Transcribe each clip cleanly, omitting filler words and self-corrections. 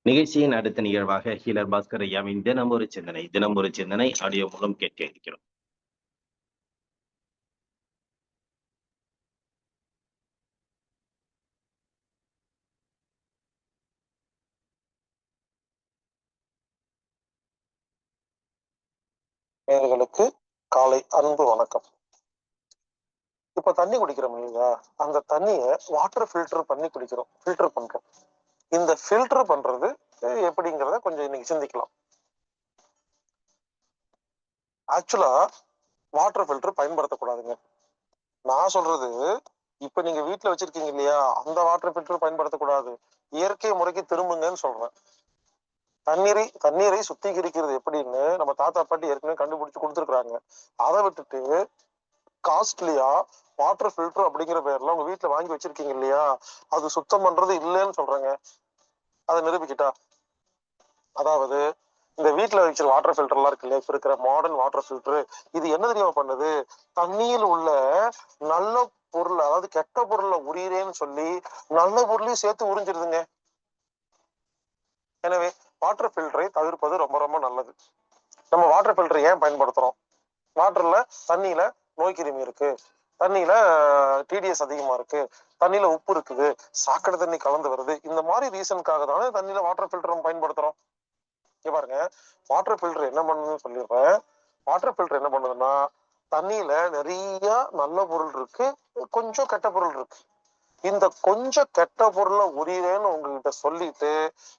நிகழ்ச்சியின் அடுத்த நிகழ்வாக ஹீலர் பாஸ்கர் ஐயாவின் தினம் ஒரு சிந்தனை ஆடியோ மூலம் கேட்க இருக்கிறோம். நேயர்களுக்கு காலை அன்பு வணக்கம். இப்ப தண்ணி குடிக்கிறோம் இல்லையா, அந்த தண்ணிய வாட்டர் ஃபில்டர் பண்ணி குடிக்கிறோம், ஃபில்டர் பண்றோம். இந்த ஃபில்டர் பண்றது எப்படிங்கிறத கொஞ்சம் இன்னைக்கு சிந்திக்கலாம். ஆக்சுவலா வாட்டர் ஃபில்டர் பயன்படுத்தக்கூடாதுங்க. நான் சொல்றது, இப்ப நீங்க வீட்டுல வச்சிருக்கீங்க இல்லையா, அந்த வாட்டர் ஃபில்டர் பயன்படுத்தக்கூடாது. இயற்கை முறைக்கு திரும்புங்கன்னு சொல்றேன். தண்ணீரை சுத்திகரிக்கிறது எப்படின்னு நம்ம தாத்தா பாட்டி ஏற்கனவே கண்டுபிடிச்சு கொடுத்துருக்காங்க. அதை விட்டுட்டு காஸ்ட்லியா வாட்டர் ஃபில்டர் அப்படிங்கிற பேர்ல உங்க வீட்டுல வாங்கி வச்சிருக்கீங்க இல்லையா, அது சுத்தம் பண்றது இல்லைன்னு சொல்றாங்க. அதை நிரூபிக்கிட்டா, அதாவது இந்த வீட்டுல வச்சிருக்கிற வாட்டர் ஃபில்டர் எல்லாம் இருக்கு இல்லையா, இப்ப இருக்கிற மாடர்ன் வாட்டர் ஃபில்டர், இது என்ன தெரியுமா பண்ணுது? தண்ணியில் உள்ள நல்ல பொருள், அதாவது கெட்ட பொருளை உரியறேன்னு சொல்லி நல்ல பொருளையும் சேர்த்து உறிஞ்சிருதுங்க. எனவே வாட்டர் ஃபில்டரை தவிர்ப்பது ரொம்ப ரொம்ப நல்லது. நம்ம வாட்டர் ஃபில்டர் ஏன் பயன்படுத்துறோம்? வாட்டர்ல, தண்ணியில நோய் கிருமி இருக்கு, தண்ணியில டிடிஎஸ் அதிகமா இருக்கு, தண்ணியில உப்பு இருக்குது, சாக்கடை தண்ணி கலந்து வருது. இந்த மாதிரி ரீசனுக்காக தானே தண்ணியில வாட்டர் ஃபில்டர் நம்ம பயன்படுத்துறோம். இங்க பாருங்க, வாட்டர் ஃபில்டர் என்ன பண்ணுன்னு சொல்லிடுறேன். வாட்டர் ஃபில்டர் என்ன பண்ணுதுன்னா, தண்ணியில நிறைய நல்ல பொருள் இருக்கு, கொஞ்சம் கெட்ட பொருள் இருக்கு. இந்த கொஞ்சம் கெட்ட பொருளை உரியன்னு உங்ககிட்ட சொல்லிட்டு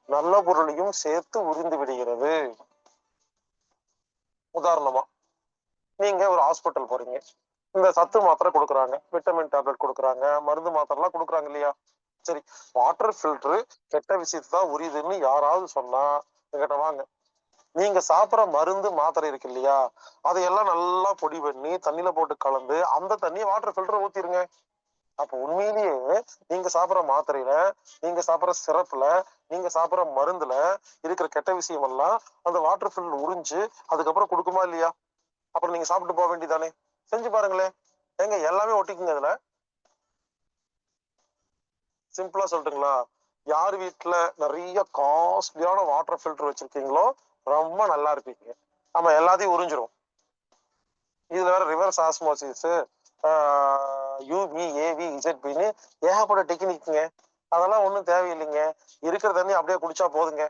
நல்ல பொருளையும் சேர்த்து உறிந்து விடுகிறது. உதாரணமா, நீங்க ஒரு ஹாஸ்பிட்டல் போறீங்க, இந்த சத்து மாத்திரை கொடுக்குறாங்க, விட்டமின் டேப்லெட் கொடுக்குறாங்க, மருந்து மாத்திரை எல்லாம் கொடுக்குறாங்க இல்லையா. சரி, வாட்டர் ஃபில்டரு கெட்ட விஷயத்தை தான் உரியுதுன்னு யாராவது சொன்னா என்கிட்ட வாங்க. நீங்க சாப்பிட்ற மருந்து மாத்திரை இருக்கு இல்லையா, அதையெல்லாம் நல்லா பொடி பண்ணி தண்ணியில போட்டு கலந்து அந்த தண்ணியை வாட்டர் ஃபில்டர் ஊத்திருங்க. அப்ப உண்மையிலேயே நீங்க சாப்பிட்ற மாத்திரையில, நீங்க சாப்பிட்ற சிரப்புல, நீங்க சாப்பிட்ற மருந்துல இருக்கிற கெட்ட விஷயம் எல்லாம் அந்த வாட்டர் ஃபில்டர் உறிஞ்சு அதுக்கப்புறம் கொடுக்குமா இல்லையா? அப்புறம் நீங்க சாப்பிட்டு போக வேண்டியதானே. செஞ்சு பாருங்களேன். எங்க எல்லாமே ஒட்டிக்குங்க. இதுல சிம்பிளா சொல்லட்டுங்களா, யார் வீட்டுல நிறைய காஸ்ட்லியான வாட்டர் ஃபில்டர் வச்சிருக்கீங்களோ ரொம்ப நல்லா இருப்பீங்க. ஆமா, எல்லாத்தையும் உறிஞ்சிரும். இதுல வேற ரிவர்ஸ் ஆஸ்மோசிஸ், யூவி, ஏவி, இசட்பின்னு ஏகப்பட்ட டெக்னிக்குங்க. அதெல்லாம் ஒன்றும் தேவையில்லைங்க. இருக்கிற தண்ணி அப்படியே குடிச்சா போதுங்க.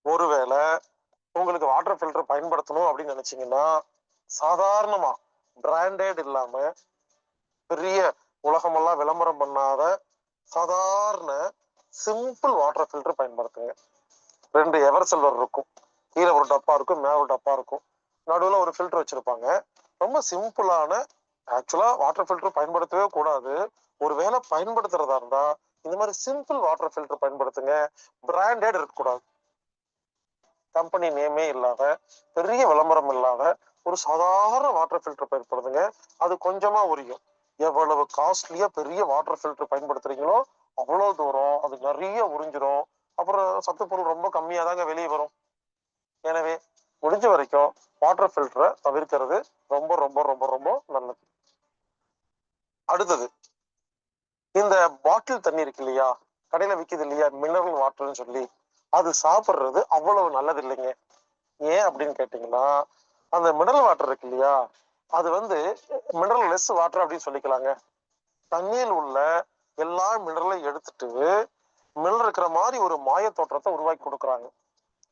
ஒருவேளை உங்களுக்கு வாட்டர் ஃபில்டர் பயன்படுத்தணும் அப்படின்னு நினைச்சீங்கன்னா, சாதாரணமா பிராண்டட் இல்லாம பெரிய உலகமெல்லாம் விளம்பரம் பண்ணாத சாதாரண சிம்பிள் வாட்டர் ஃபில்டர் பயன்படுத்துங்க. 2 எவர் சில்வர் இருக்கும், கீழே ஒரு டப்பா இருக்கும், மேல ஒரு டப்பா இருக்கும், நடுவுல ஒரு ஃபில்டர் வச்சிருப்பாங்க. ரொம்ப சிம்பிளான, ஆக்சுவலா வாட்டர் ஃபில்டர் பயன்படுத்தவே கூடாது. ஒருவேளை பயன்படுத்துறதா இருந்தா இந்த மாதிரி சிம்பிள் வாட்டர் ஃபில்டர் பயன்படுத்துங்க. பிராண்டட் இருக்கக்கூடாது, கம்பெனி நேமே இல்லாத, பெரிய விளம்பரம் இல்லாத ஒரு சாதாரண வாட்டர் ஃபில்டர் பயன்படுத்துங்க. அது கொஞ்சமா உரியும். எவ்வளவு காஸ்ட்லியா பெரிய வாட்டர் ஃபில்டர் பயன்படுத்துறீங்களோ அவ்வளவு தூரம் அது நிறைய உறிஞ்சிரும். அப்புறம் சத்து பொருள் ரொம்ப கம்மியா தாங்க வெளியே வரும். எனவே முடிஞ்ச வரைக்கும் வாட்டர் ஃபில்டரை தவிர்க்கிறது ரொம்ப ரொம்ப ரொம்ப ரொம்ப நல்லது. அடுத்தது, இந்த பாட்டில் தண்ணி இருக்கு இல்லையா, கடையில விற்கிது இல்லையா, மினரல் வாட்டர்னு சொல்லி, அது சாப்பிட்றது அவ்வளவு நல்லது இல்லைங்க. ஏன் அப்படின்னு கேட்டீங்கன்னா, அந்த மினரல் வாட்டர் இருக்கு இல்லையா, அது மினரல் லெஸ் வாட்டர் அப்படின்னு சொல்லிக்கலாங்க. தண்ணியில் உள்ள எல்லா மினரலையும் எடுத்துட்டு மினரல் இருக்கிற மாதிரி ஒரு மாய தோற்றத்தை உருவாக்கி கொடுக்குறாங்க.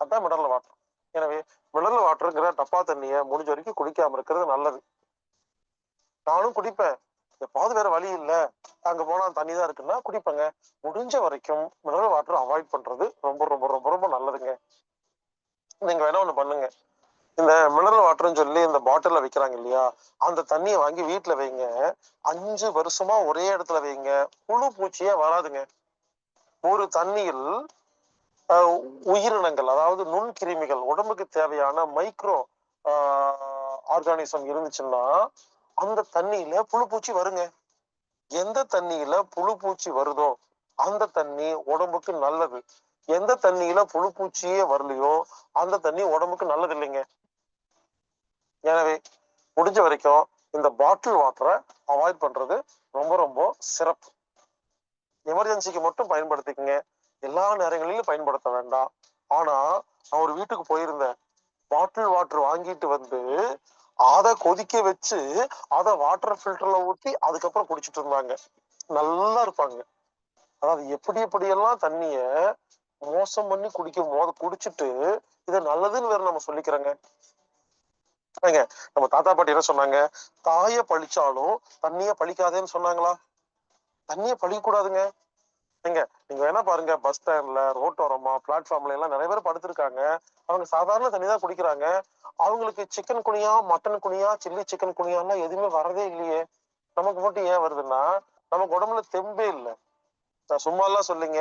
அதுதான் மினரல் வாட்டர். எனவே மினரல் வாட்டருங்கிற டப்பா தண்ணியை முடிஞ்ச வரைக்கும் குடிக்காம இருக்கிறது நல்லது. நானும் குடிப்பேன், எப்பாவது வேற வழி இல்லை, அங்க போனா தண்ணி தான் இருக்குன்னா குடிப்பேங்க. முடிஞ்ச வரைக்கும் மினரல் வாட்டர் அவாய்ட் பண்றது ரொம்ப ரொம்ப ரொம்ப ரொம்ப நல்லதுங்க. நீங்க வேணா ஒண்ணு பண்ணுங்க, இந்த மினரல் வாட்டர்ன்னு சொல்லி இந்த பாட்டில்ல வைக்கிறாங்க இல்லையா, அந்த தண்ணியை வாங்கி வீட்டுல வைங்க. 5 வருஷமா ஒரே இடத்துல வைங்க, புழு பூச்சியே வராதுங்க. ஒரு தண்ணியில் உயிரினங்கள், அதாவது நுண்கிருமிகள், உடம்புக்கு தேவையான மைக்ரோ ஆர்கானிசம் இருந்துச்சுன்னா அந்த தண்ணியில புழு பூச்சி வருங்க. எந்த தண்ணியில புழு பூச்சி வருதோ அந்த தண்ணி உடம்புக்கு நல்லது. எந்த தண்ணியில புழு பூச்சியே வரலையோ அந்த தண்ணி உடம்புக்கு நல்லது இல்லைங்க. எனவே முடிஞ்ச வரைக்கும் இந்த பாட்டில் வாட்டரை அவாய்ட் பண்றது ரொம்ப ரொம்ப சிறப்பு. எமர்ஜென்சிக்கு மட்டும் பயன்படுத்திக்கங்க, எல்லா நேரங்களிலும் பயன்படுத்த வேண்டாம். ஆனா நான் ஒரு வீட்டுக்கு போயிருந்தேன், பாட்டில் வாட்டர் வாங்கிட்டு வந்து அதை கொதிக்க வச்சு அதை வாட்டர் ஃபில்டர்ல ஊத்தி அதுக்கப்புறம் குடிச்சிட்டு இருந்தாங்க. நல்லா இருப்பாங்க. அதாவது எப்படியெல்லாம் தண்ணிய மோசம் பண்ணி குடிச்சிட்டு இதை நல்லதுன்னு வேற நம்ம சொல்லிக்கிறோங்க. நம்ம தாத்தா பாட்டி என்ன சொன்னாங்க? தாய பழிச்சாலும் தண்ணிய பழிக்காதேன்னு சொன்னாங்களா? தண்ணிய பழிக்க கூடாதுங்க. நீங்க வேணா பாருங்க, பஸ் ஸ்டாண்ட்ல, ரோட்டோரமா, பிளாட்ஃபார்ம்ல எல்லாம் நிறைய பேர் படுத்திருக்காங்க. அவங்க சாதாரண தண்ணி தான் குடிக்கிறாங்க. அவங்களுக்கு சிக்கன் குனியா, மட்டன் குனியா, சில்லி சிக்கன் குனியாலாம் எதுவுமே வரதே இல்லையே. நமக்கு மட்டும் ஏன் வருதுன்னா நமக்கு உடம்புல தெம்பே இல்லை. நான் சும்மா எல்லாம் சொல்லிங்க,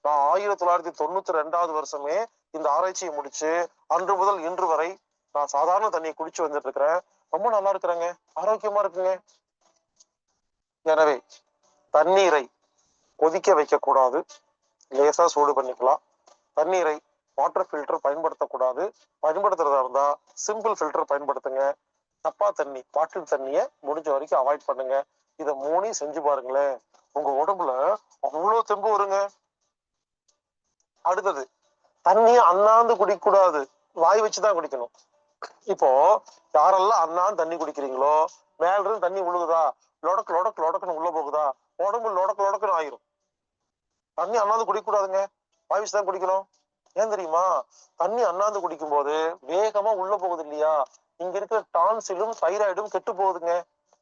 நான் 1992 வருஷமே இந்த ஆராய்ச்சியை முடிச்சு அன்று முதல் இன்று வரை நான் சாதாரண தண்ணியை குடிச்சு வந்துட்டு இருக்கிறேன். ரொம்ப நல்லா இருக்கிறேங்க, ஆரோக்கியமா இருக்குங்க. எனவே தண்ணீரை கொதிக்க வைக்க கூடாது, லேசா சூடு பண்ணிக்கலாம். தண்ணீரை வாட்டர் ஃபில்டர் பயன்படுத்தக்கூடாது. பயன்படுத்துறதா இருந்தா சிம்பிள் ஃபில்டர் பயன்படுத்துங்க. தப்பா தண்ணி, பாட்டில் தண்ணிய முடிஞ்ச வரைக்கும் அவாய்ட் பண்ணுங்க. இதை 3 செஞ்சு பாருங்களேன், உங்க உடம்புல அவ்வளவு தெம்பு வருங்க. அடுத்தது, தண்ணிய அண்ணாந்து குடிக்க கூடாது, வாய் வச்சுதான் குடிக்கணும். இப்போ யாரெல்லாம் அண்ணாந்து தண்ணி குடிக்கிறீங்களோ, மேல இருந்து தண்ணி விழுகுதா, லொடக்கு லொடக்கு லொடக்குன்னு உள்ள போகுதா, உடம்பு லொடக்கு லொடக்குன்னு ஆயிரும். தண்ணி அண்ணாந்து குடிக்க கூடாதுங்க, வாய் வச்சுதான் குடிக்கணும். ஏன் தெரியுமா? தண்ணி அண்ணாந்து குடிக்கும் போது வேகமா உள்ள போகுது இல்லையா, இங்க இருக்கிற டான்சிலும் தைராய்டும் கெட்டு போகுதுங்க.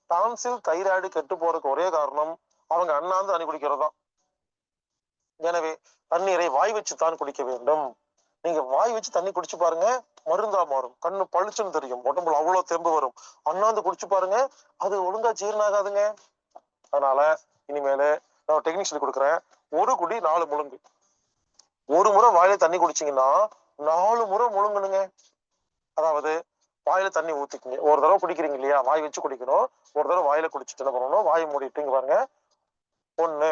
டான்சில் தைராய்டு கெட்டு போறதுக்கு ஒரே காரணம் அவங்க அண்ணாந்து தண்ணி குடிக்கிறதுதான். எனவே தண்ணீரை வாய் வச்சுத்தான் குடிக்க வேண்டும். நீங்க வாய் வச்சு தண்ணி குடிச்சு பாருங்க, மருந்தா மாறும், கண்ணு பளிச்சுன்னு தெரியும், உடம்புல அவ்வளவு தெம்பு வரும். அண்ணாந்து குடிச்சு பாருங்க, அது ஒழுங்கா ஜீரணாகாதுங்க. அதனால இனிமேல நான் டெக்னிக் சொல்லி கொடுக்குறேன். ஒரு குடி 4 முழுங்கு. ஒரு முறை வாயில தண்ணி குடிச்சீங்கன்னா 4 முறை முழுங்கணுங்க. அதாவது வாயில தண்ணி ஊத்திக்கிங்க. ஒரு தடவை குடிக்கிறீங்க இல்லையா, வாய் வச்சு குடிக்கணும். ஒரு தடவை வாயில குடிச்சிட்டு என்ன பண்ணணும், வாயை மூடிட்டு இங்க பாருங்க, 1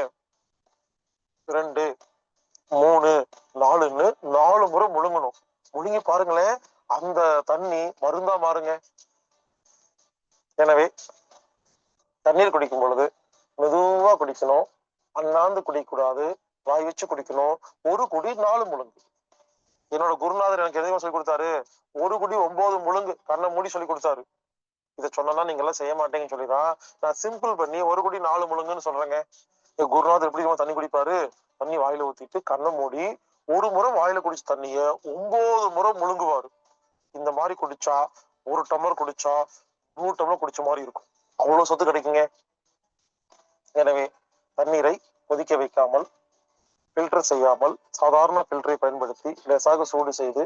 2 3 4ன்னு 4 முறை முழுங்கணும். முழுங்கி பாருங்களேன், அந்த தண்ணி மருந்தா மாறுங்க. எனவே தண்ணீர் குடிக்கும் பொழுது மெதுவா குடிக்கணும், அண்ணாந்து குடிக்கக்கூடாது, வாய் வச்சு குடிக்கணும். ஒரு குடி 4 முழுங்கு. என்னோட குருநாதர் எனக்கு எதையும் சொல்லி கொடுத்தாரு, ஒரு குடி 9 முழுங்கு, கண்ணை மூடி சொல்லி கொடுத்தாரு. இதை சொன்னா நீங்க எல்லாம் செய்ய மாட்டேங்கன்னு சொல்லிதான் நான் சிம்பிள் பண்ணி ஒரு குடி 4 முழுங்குன்னு சொல்றேங்க. குருநாதர் எப்படி தண்ணி குடிப்பாரு, தண்ணி வாயில ஊத்திட்டு கண்ணை மூடி ஒரு முறை வாயில குடிச்ச தண்ணிய 9 முறை முழுங்குவாரு. இந்த மாதிரி குடிச்சா 1 டம்ளர் குடிச்சா 100 டம்ளர் குடிச்ச மாதிரி இருக்கும், அவ்வளவு சொத்து கிடைக்குங்க. எனவே தண்ணீரை கொதிக்க வைக்காமல், ஃபில்டர் செய்யாமல், சாதாரண ஃபில்டரை பயன்படுத்தி லேசாக சூடு செய்து,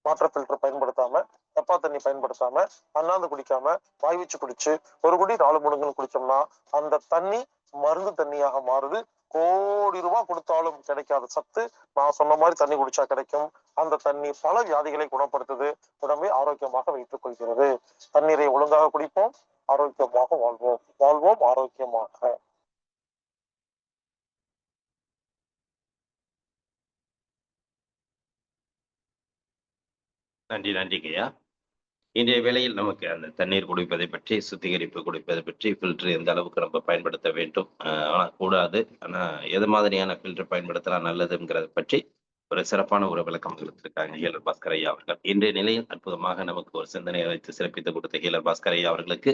வாட்டர் ஃபில்டர் பயன்படுத்தாம, தப்பா தண்ணி பயன்படுத்தாம, அண்ணாந்து குடிக்காம, வாய் வச்சு குடிச்சு ஒரு குடி 4 முழுங்குன்னு குடிச்சோம்னா அந்த தண்ணி மருந்து தண்ணியாக மாறுது. கோடி ரூபாய் கொடுத்தாலும் கிடைக்காத சத்து நான் சொன்ன மாதிரி தண்ணி குடிச்சா கிடைக்கும். அந்த தண்ணி பல வியாதிகளை குணப்படுத்துது, உடம்பை ஆரோக்கியமாக வைத்துக் கொள்கிறது. தண்ணீரை ஒழுங்காக குடிப்போம், ஆரோக்கியமாக வாழ்வோம். வாழ்வோம் ஆரோக்கியமாக. நன்றிங்கய்யா. இன்றைய வேளையில் நமக்கு அந்த தண்ணீர் குடிப்பதை பற்றி, சுத்திகரிப்பு குடிப்பதை பற்றி, ஃபில்டர் எந்த அளவுக்கு நம்ம பயன்படுத்த வேண்டும், ஆனா கூடாது, ஆனா எது மாதிரியான ஃபில்டர் பயன்படுத்தினா நல்லதுங்கிறத பற்றி ஒரு சிறப்பான ஒரு விளக்கம் கொடுத்திருக்காங்க ஹீலர் பாஸ்கர் ஐயா அவர்கள். இன்றைய நிலையில் அற்புதமாக நமக்கு ஒரு சிந்தனையை வைத்து சிறப்பித்து கொடுத்த ஹீலர் பாஸ்கர் ஐயா அவர்களுக்கு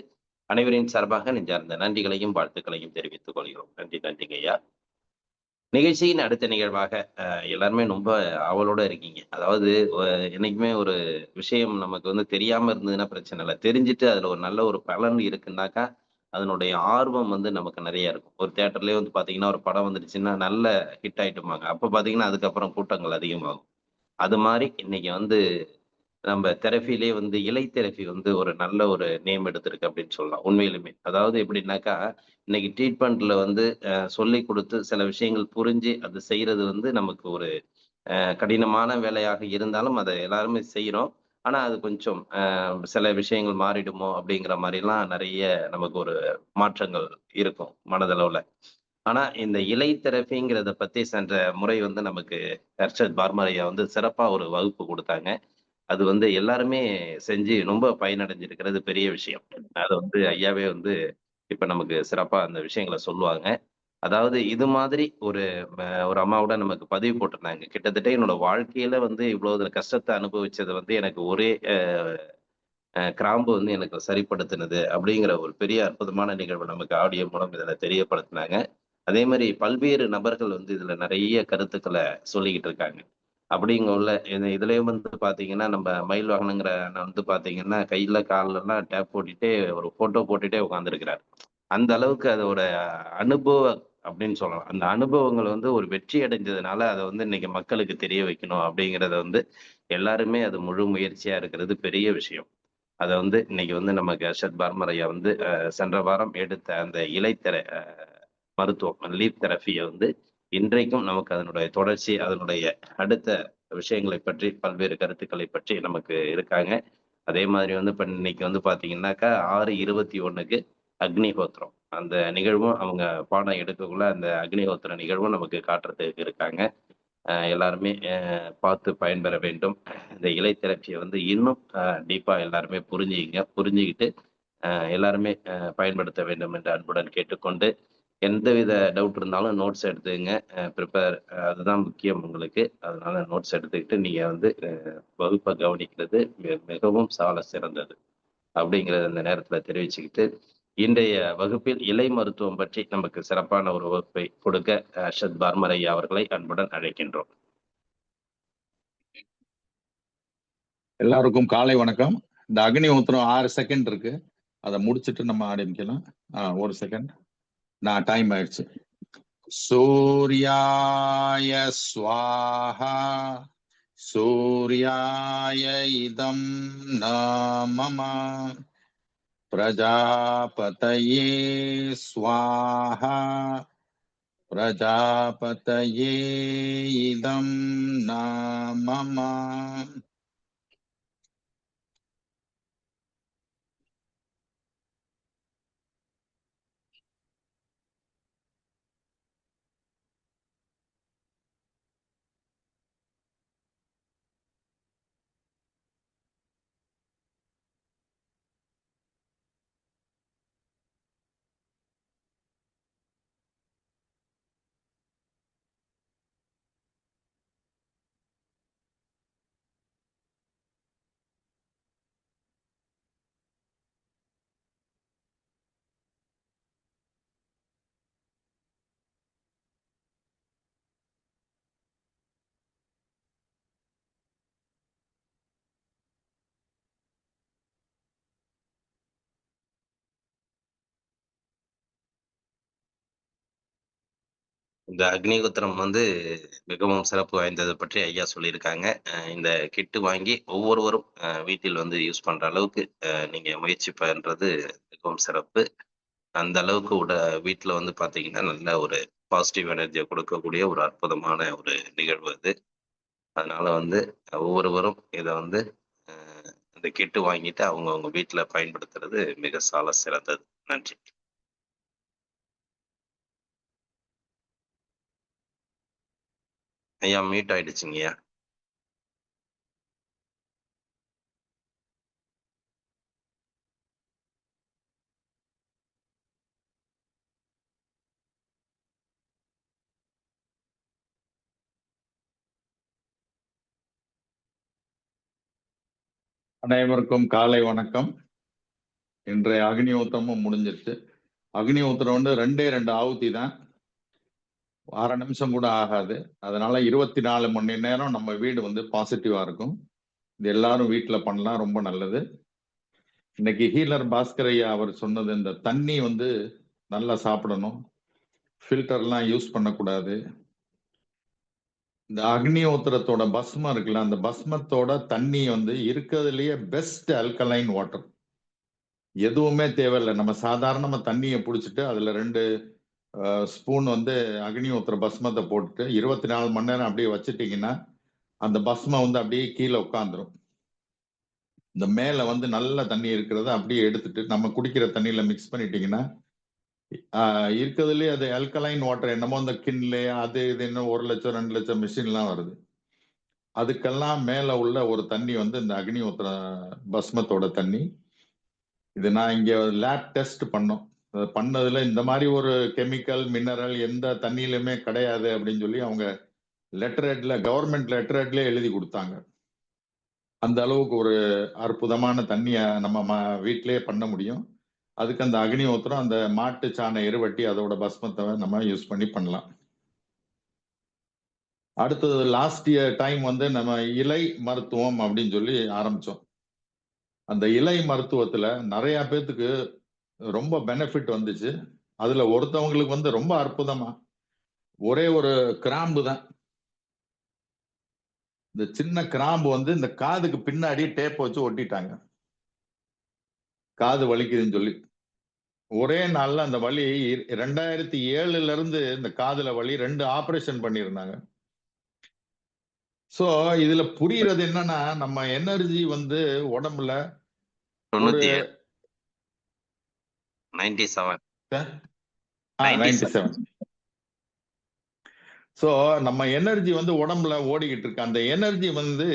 அனைவரின் சார்பாக நெஞ்சார்ந்த நன்றிகளையும் வாழ்த்துக்களையும் தெரிவித்துக் கொள்கிறோம். நன்றிங்க ஐயா. நிகழ்ச்சியின் அடுத்த நிகழ்வாக எல்லாருமே ரொம்ப ஆவலோட இருக்கீங்க. அதாவது என்னைக்குமே ஒரு விஷயம் நமக்கு வந்து தெரியாம இருந்ததுன்னா பிரச்சனை இல்லை. தெரிஞ்சுட்டு அதுல ஒரு நல்ல ஒரு பலன் இருக்குன்னாக்கா அதனுடைய ஆர்வம் வந்து நமக்கு நிறைய இருக்கும். ஒரு தியேட்டர்லயே வந்து பாத்தீங்கன்னா ஒரு படம் வந்துடுச்சுன்னா நல்ல ஹிட் ஆயிட்டுமாங்க. அப்ப பாத்தீங்கன்னா அதுக்கப்புறம் கூட்டங்கள் அதிகமாகும். அது மாதிரி இன்னைக்கு வந்து நம்ம தெரபிலே வந்து இலை தெரபி வந்து ஒரு நல்ல ஒரு நேம் எடுத்திருக்கு அப்படின்னு சொல்லலாம் உண்மையிலுமே. அதாவது எப்படின்னாக்கா இன்னைக்கு ட்ரீட்மெண்ட்ல வந்து சொல்லி கொடுத்து சில விஷயங்கள் புரிஞ்சு அது செய்யறது வந்து நமக்கு ஒரு கடினமான வேலையாக இருந்தாலும் அதை எல்லாருமே செய்யறோம். ஆனா அது கொஞ்சம் சில விஷயங்கள் மாறிடுமோ அப்படிங்கிற மாதிரிலாம் நிறைய நமக்கு ஒரு மாற்றங்கள் இருக்கும் மனதளவுல. ஆனா இந்த இலை தெரபிங்கிறத பத்தி சென்ற முறை வந்து நமக்கு ஹர்ஷத் பார்மரையா வந்து சிறப்பா ஒரு வகுப்பு கொடுத்தாங்க. அது வந்து எல்லாருமே செஞ்சு ரொம்ப பயனடைஞ்சிருக்கிறது பெரிய விஷயம். அத வந்து ஐயாவே வந்து இப்ப நமக்கு சிறப்பா அந்த விஷயங்கள சொல்லுவாங்க. அதாவது இது மாதிரி ஒரு அம்மாவோட நமக்கு பதிவு போட்டிருந்தாங்க. கிட்டத்தட்ட என்னோட வாழ்க்கையில வந்து இவ்வளவு கஷ்டத்த அனுபவிச்சது வந்து எனக்கு ஒரே கிராம்பு வந்து எனக்கு சரிப்படுத்தினது அப்படிங்கிற ஒரு பெரிய அற்புதமான நிகழ்வு நமக்கு ஆடியோ மூலம் இதுல தெரியப்படுத்தினாங்க. அதே மாரி பல்வேறு நபர்கள் வந்து இதுல நெறைய கருத்துக்கள சொல்லிக்கிட்டு இருக்காங்க. அப்படிங்கவுள்ள இதுலயும் வந்து பார்த்தீங்கன்னா, நம்ம மயில் வாகனங்கிற அண்ணன் வந்து பார்த்தீங்கன்னா, கையில கால்லலாம் டேப் போட்டுட்டே ஒரு ஃபோட்டோ போட்டுட்டே உட்கார்ந்திருக்கிறார். அந்த அளவுக்கு அதோட அனுபவம் அப்படின்னு சொல்லலாம். அந்த அனுபவங்கள் வந்து ஒரு வெற்றி அடைஞ்சதுனால, அத வந்து இன்னைக்கு மக்களுக்கு தெரிய வைக்கணும் அப்படிங்கிறத வந்து எல்லாருமே அது முழு முயற்சியா இருக்கிறது பெரிய விஷயம். அத வந்து இன்னைக்கு வந்து நமக்கு அர்ஷத் பார்மர் ஐயா வந்து சென்ற வாரம் எடுத்த அந்த இலைத்தர மருத்துவம் லீப் தெரபிய வந்து இன்றைக்கும் நமக்கு அதனுடைய தொடர்ச்சி, அதனுடைய அடுத்த விஷயங்களை பற்றி பல்வேறு கருத்துக்களை பற்றி நமக்கு இருக்காங்க. அதே மாதிரி வந்து இப்ப இன்னைக்கு வந்து பார்த்தீங்கன்னாக்கா 6:21க்கு அக்னிஹோத்திரம். அந்த நிகழ்வும் அவங்க பாடம் எடுக்கக்குள்ள அந்த அக்னிஹோத்திர நிகழ்வும் நமக்கு காட்டுறதுக்கு இருக்காங்க. எல்லாருமே பார்த்து பயன்பெற வேண்டும். இந்த இலை தெரப்பிய வந்து இன்னும் டீப்பா எல்லாருமே புரிஞ்சுக்கிங்க. புரிஞ்சுகிட்டு எல்லாருமே பயன்படுத்த வேண்டும் என்று அன்புடன் கேட்டுக்கொண்டு, எந்தவித டவுட் இருந்தாலும் நோட்ஸ் எடுத்துக்கங்க. ப்ரிப்பேர் அதுதான் முக்கியம் உங்களுக்கு. அதனால நோட்ஸ் எடுத்துக்கிட்டு நீங்க வந்து வகுப்ப கவனிக்கிறது மிகவும் சால சிறந்தது. அப்படிங்கிறத இந்த நேரத்துல தெரிவிச்சுக்கிட்டு, இன்றைய வகுப்பில் இலை மருத்துவம் பற்றி நமக்கு சிறப்பான ஒரு வகுப்பை கொடுக்க அர்ஷத் பார்மர் ஐயா அவர்களை அன்புடன் அழைக்கின்றோம். எல்லாருக்கும் காலை வணக்கம். இந்த அக்னி உத்திரம் 6 செகண்ட் இருக்கு. அதை முடிச்சிட்டு நம்ம ஆரம்பிக்கலாம். 1 செகண்ட். நான் டைம் ஆயிடுச்சு. சூர்யாய ஸ்வாஹா சூர்யாய இதம் நமமா பிரஜாபதயே ஸ்வாஹா பிரஜாபதயே இதம் நமமா. இந்த அக்னிஹோத்திரம் வந்து மிகவும் சிறப்பு வாய்ந்தது பற்றி ஐயா சொல்லியிருக்காங்க. இந்த கிட்டு வாங்கி ஒவ்வொருவரும் வீட்டில் வந்து யூஸ் பண்ற அளவுக்கு நீங்க முயற்சி பண்றது மிகவும் சிறப்பு. அந்த அளவுக்கு வீட்ல வந்து பார்த்தீங்கன்னா, நல்ல ஒரு பாசிட்டிவ் எனர்ஜிய கொடுக்கக்கூடிய ஒரு அற்புதமான ஒரு நிகழ்வு அது. அதனால வந்து ஒவ்வொருவரும் இத வந்து அ இந்த கிட்டு வாங்கிட்டு அவங்கவங்க வீட்ல பயன்படுத்துறது மிக சால சிறந்தது. நன்றி. ஐயா மியூட் ஆயிடுச்சுங்கய்யா. அனைவருக்கும் காலை வணக்கம். இன்றைய அக்னிஹோத்திரமும் முடிஞ்சிருச்சு. அக்னிஹோத்திரம் வந்து 2 ஆவுதி தான். 1/2 நிமிஷம் கூட ஆகாது. அதனால 24 மணி நேரம் நம்ம வீடு வந்து பாசிட்டிவா இருக்கும். இது எல்லாரும் வீட்டுல பண்ணலாம், ரொம்ப நல்லது. இன்னைக்கு ஹீலர் பாஸ்கர் ஐயா அவர் சொன்னது, இந்த தண்ணி வந்து நல்லா சாப்பிடணும், ஃபில்டர்லாம் யூஸ் பண்ணக்கூடாது. இந்த அக்னிஹோத்திரத்தோட பஸ்மம் இருக்குல்ல, அந்த பஸ்மத்தோட தண்ணி வந்து இருக்கிறதுலயே பெஸ்ட் அல்கலைன் வாட்டர். எதுவுமே தேவையில்லை. நம்ம சாதாரணமா தண்ணியை பிடிச்சிட்டு அதுல 2 ஸ்பூன் வந்து அக்னிஹோத்திர பஸ்மத்தை போட்டுட்டு 24 மணி நேரம் அப்படியே வச்சுட்டீங்கன்னா அந்த பஸ்மம் வந்து அப்படியே கீழே உட்காந்துரும். இந்த மேல வந்து நல்ல தண்ணி இருக்கிறத அப்படியே எடுத்துட்டு நம்ம குடிக்கிற தண்ணியில மிக்ஸ் பண்ணிட்டீங்கன்னா இருக்கிறதுலயே அது அல்கலைன் வாட்டர் என்னமோ அந்த கிண்லே அது இது இன்னும் 1 லட்சம் 2 லட்சம் மிஷின்லாம் வருது. அதுக்கெல்லாம் மேல உள்ள ஒரு தண்ணி வந்து இந்த அக்னிஹோத்திர பஸ்மத்தோட தண்ணி. இது நான் இங்க லேப் டெஸ்ட் பண்ணோம். பண்ணதுல இந்த மாதிரி ஒரு கெமிக்கல் மினரல் எந்த தண்ணியிலுமே கிடையாது அப்படின்னு சொல்லி அவங்க கவர்மெண்ட் லெட்டரேட்ல எழுதி கொடுத்தாங்க. அந்த அளவுக்கு ஒரு அற்புதமான தண்ணியை நம்ம வீட்டிலேயே பண்ண முடியும். அதுக்கு அந்த அக்னிஹோத்திரம் அந்த மாட்டு சாண எருவட்டி அதோட பஸ்மத்தை நம்ம யூஸ் பண்ணி பண்ணலாம். அடுத்தது லாஸ்ட் இயர் டைம் வந்து நம்ம இலை மருத்துவம் அப்படின்னு சொல்லி ஆரம்பிச்சோம். அந்த இலை மருத்துவத்துல நிறைய பேத்துக்கு ரொம்ப பெனிஃபிட் வந்துச்சு. அதுல ஒருத்தவங்களுக்கு வந்து ரொம்ப அற்புதமா ஒரே ஒரு கிராம்பு தான், இந்த சின்ன கிராம்பு வந்து இந்த காதுக்கு பின்னாடி டேப் வச்சு ஒட்டிட்டாங்க, காது வலிக்குதுன்னு சொல்லி. ஒரே நாள்ல அந்த வலி 2007 இருந்து இந்த காதுல வலி 2 ஆபரேஷன் பண்ணியிருந்தாங்க. சோ இதுல புரியுறது என்னன்னா, நம்ம எனர்ஜி வந்து உடம்புல ஒரு 97 சோ நம்ம எனர்ஜி வந்து உடம்புல ஓடிக்கிட்டு இருக்கு. அந்த எனர்ஜி வந்து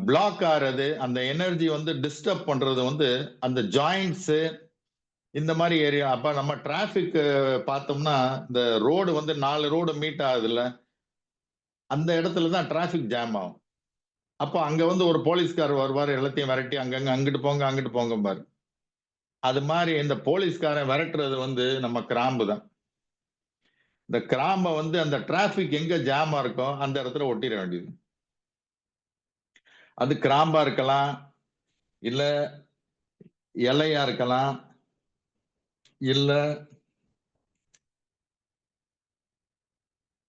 பிளாக் ஆறது, அந்த எனர்ஜி வந்து டிஸ்டர்ப் பண்றது வந்து அந்த ஜாயிண்ட்ஸ் இந்த மாதிரி ஏரியா. அப்ப நம்ம டிராபிக் பார்த்தோம்னா இந்த ரோடு வந்து 4 ரோடு மீட் ஆகுதுல்ல, அந்த இடத்துல தான் டிராபிக் ஜாம் ஆகும். அப்போ அங்க வந்து ஒரு போலீஸ்கார் வருவார், எல்லாத்தையும் விரட்டி அங்கங்க அங்கிட்டு போங்க பாரு. அது மாதிரி இந்த போலீஸ்காரன் விரட்டுறது வந்து நம்ம கிராம்பு தான். இந்த கிராம்பை வந்து அந்த டிராபிக் எங்க ஜாமா இருக்கோ அந்த இடத்துல ஒட்டிட வேண்டியது. அது கிராம்பா இருக்கலாம், இல்ல இலையா இருக்கலாம், இல்ல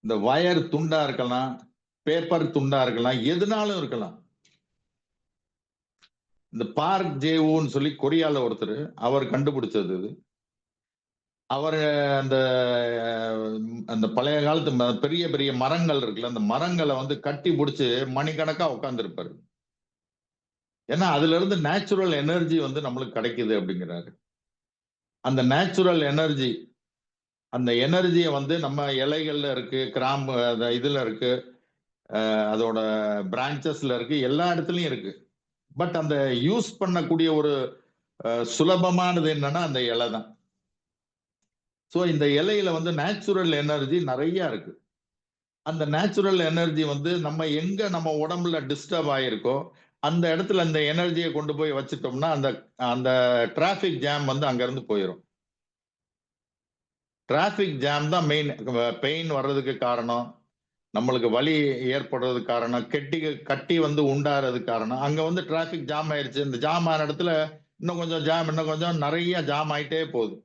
இந்த வயர் துண்டா இருக்கலாம், பேப்பர் துண்டா இருக்கலாம், எதுனாலும் இருக்கலாம். இந்த பார்க் ஜேவுன்னு சொல்லி கொரியால ஒருத்தர், அவர் கண்டுபிடிச்சது இது. அவர் அந்த அந்த பழைய காலத்து பெரிய பெரிய மரங்கள் இருக்குல்ல, அந்த மரங்களை வந்து கட்டி பிடிச்சு மணிக்கணக்கா உட்கார்ந்து இருப்பாரு. ஏன்னா அதுல இருந்து நேச்சுரல் எனர்ஜி வந்து நம்மளுக்கு கிடைக்குது அப்படிங்கிறாரு. அந்த நேச்சுரல் எனர்ஜி, அந்த எனர்ஜியை வந்து நம்ம இலைகள்ல இருக்கு, கிராம்பு இதுல இருக்கு, அதோட பிரான்ச்சஸ்ல இருக்கு, எல்லா இடத்துலயும் இருக்கு. பட் அந்த யூஸ் பண்ணக்கூடிய ஒரு சுலபமானது என்னன்னா அந்த இலை தான். ஸோ இந்த இலையில வந்து நேச்சுரல் எனர்ஜி நிறைய இருக்கு. அந்த நேச்சுரல் எனர்ஜி வந்து நம்ம எங்க நம்ம உடம்புல டிஸ்டர்ப் ஆயிருக்கோ அந்த இடத்துல அந்த எனர்ஜியை கொண்டு போய் வச்சுட்டோம்னா அந்த அந்த டிராபிக் ஜாம் வந்து அங்க இருந்து போயிடும். டிராபிக் ஜாம் தான் மெயின் பெயின் வர்றதுக்கு காரணம், நம்மளுக்கு வலி ஏற்படுறதுக்கு காரணம், கட்டி வந்து உண்டாறதுக்கு காரணம். அங்க வந்து டிராபிக் ஜாம் ஆயிருச்சு, இந்த ஜாம் ஆன இடத்துல இன்னும் கொஞ்சம் நிறைய ஜாம் ஆயிட்டே போகுது.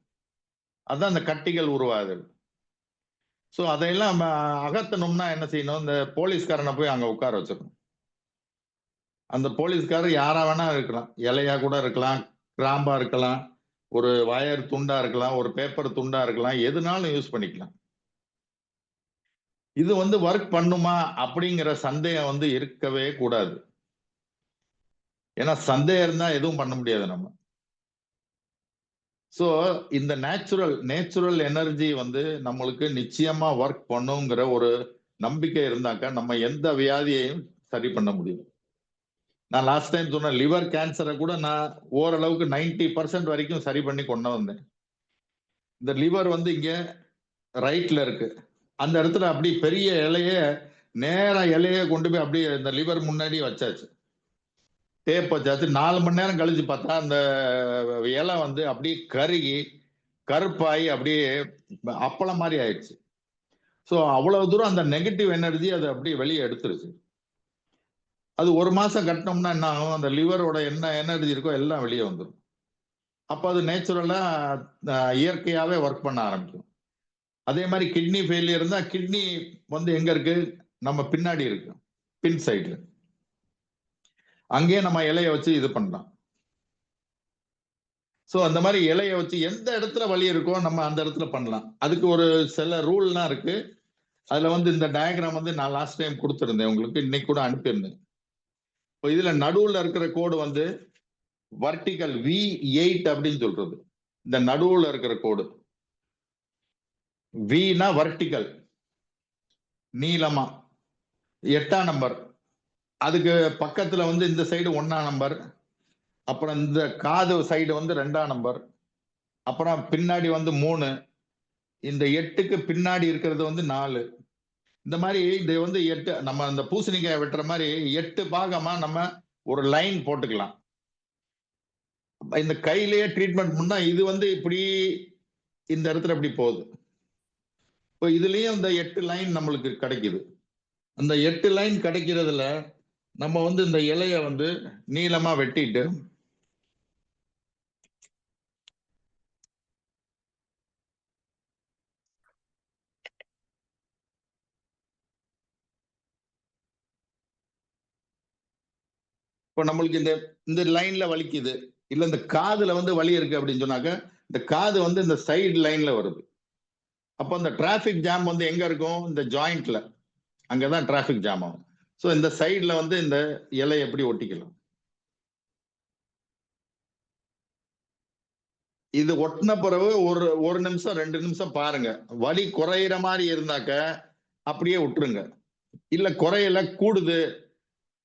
அதான் அந்த கட்டிகள் உருவாகுது. ஸோ அதையெல்லாம் அகற்றணும்னா என்ன செய்யணும், இந்த போலீஸ்காரனை போய் அங்க உட்கார வச்சிடணும். அந்த போலீஸ்காரர் யாரா வேணா இருக்கலாம், இலையா கூட இருக்கலாம், கிராம்பா இருக்கலாம், ஒரு வயர் துண்டா இருக்கலாம், ஒரு பேப்பர் துண்டா இருக்கலாம், எதுனாலும் யூஸ் பண்ணிக்கலாம். இது வந்து ஒர்க் பண்ணுமா அப்படிங்கிற சந்தேகம் வந்து இருக்கவே கூடாது. ஏன்னா சந்தேகம் இருந்தா எதுவும் பண்ண முடியாது நம்ம. சோ இந்த நேச்சுரல் எனர்ஜி வந்து நம்மளுக்கு நிச்சயமா ஒர்க் பண்ணுங்கிற ஒரு நம்பிக்கை இருந்தாக்கா நம்ம எந்த வியாதியையும் சரி பண்ண முடியும். நான் லாஸ்ட் டைம் சொன்ன லிவர் கேன்சரை கூட நான் ஓரளவுக்கு 90% வரைக்கும் சரி பண்ணி கொண்டு வந்தேன். இந்த லிவர் வந்து இங்க ரைட்ல இருக்கு, அந்த இடத்துல அப்படி பெரிய இலைய கொண்டு போய் அப்படியே இந்த லிவர் முன்னாடி வச்சாச்சு, டேப் வச்சாச்சு. 4 மணி நேரம் கழிச்சு பார்த்தா அந்த இலை வந்து அப்படியே கருகி கருப்பாயி அப்படியே அப்பளம் மாதிரி ஆயிடுச்சு. ஸோ அவ்வளவு தூரம் அந்த நெகட்டிவ் எனர்ஜி அதை அப்படியே வெளியே எடுத்துருச்சு. அது 1 மாசம் கட்டினோம்னா என்ன ஆகும், அந்த லிவரோட என்ன எனர்ஜி இருக்கோ எல்லாம் வெளியே வந்துடும். அப்போ அது நேச்சுரலா இயற்கையாவே ஒர்க் பண்ண ஆரம்பிக்கும். அதே மாதிரி கிட்னி ஃபெயிலியர் இருந்தா கிட்னி வந்து எங்க இருக்கு, நம்ம பின்னாடி இருக்கு, பின் சைடுல. அங்கேயே நம்ம இலைய வச்சு இது பண்ணலாம். ஸோ அந்த மாதிரி இலைய வச்சு எந்த இடத்துல வலி இருக்கோ நம்ம அந்த இடத்துல பண்ணலாம். அதுக்கு ஒரு சில ரூல்லாம் இருக்கு. அதுல வந்து இந்த டயக்ராம் வந்து நான் லாஸ்ட் டைம் கொடுத்துருந்தேன் உங்களுக்கு, இன்னைக்கு கூட அனுப்பியிருந்தேன். இப்போ இதுல நடுவுல இருக்கிற கோடு வந்து வர்டிகல் V8 அப்படின்னு சொல்றது, இந்த நடுவுல இருக்கிற கோடு. வீனா வர்டிகல், நீளமா 8ஆம் நம்பர். அதுக்கு பக்கத்துல வந்து இந்த சைடு 1ஆம் நம்பர், அப்புறம் இந்த காது சைடு வந்து 2ஆம் நம்பர், அப்புறம் பின்னாடி வந்து 3, இந்த 8க்கு பின்னாடி இருக்கிறது வந்து 4. இந்த மாதிரி இது வந்து 8, நம்ம அந்த பூசணிக்காய் வெட்டுற மாதிரி 8 பாகமா நம்ம ஒரு லைன் போட்டுக்கலாம். இந்த கையிலேயே ட்ரீட்மெண்ட் பண்ணா இது வந்து இப்படி இந்த இடத்துல இப்படி போகுது. இப்போ இதுலயும் இந்த 8 லைன் நம்மளுக்கு கிடைக்குது. அந்த 8 லைன் கிடைக்கிறதுல நம்ம வந்து இந்த இலைய வந்து நீளமா வெட்டிட்டு இப்போ நம்மளுக்கு இந்த இந்த லைன்ல வலிக்குது, இல்ல இந்த காதுல வந்து வலி இருக்கு அப்படின்னு சொன்னாக்க இந்த காது வந்து இந்த சைடு லைன்ல வருது. அப்போ இந்த டிராபிக் ஜாம் வந்து எங்க இருக்கும்? இந்த ஜாயிண்ட்ல, அங்கதான் டிராபிக் ஜாம் ஆகும். ஸோ இந்த சைடுல வந்து இந்த இலை எப்படி ஒட்டிக்கலாம். இது ஒட்டின பிறகு ஒரு நிமிஷம் 2 நிமிஷம் பாருங்க. வலி குறையிற மாதிரி இருந்தாக்க அப்படியே விட்டுருங்க. இல்ல குறையல கூடுது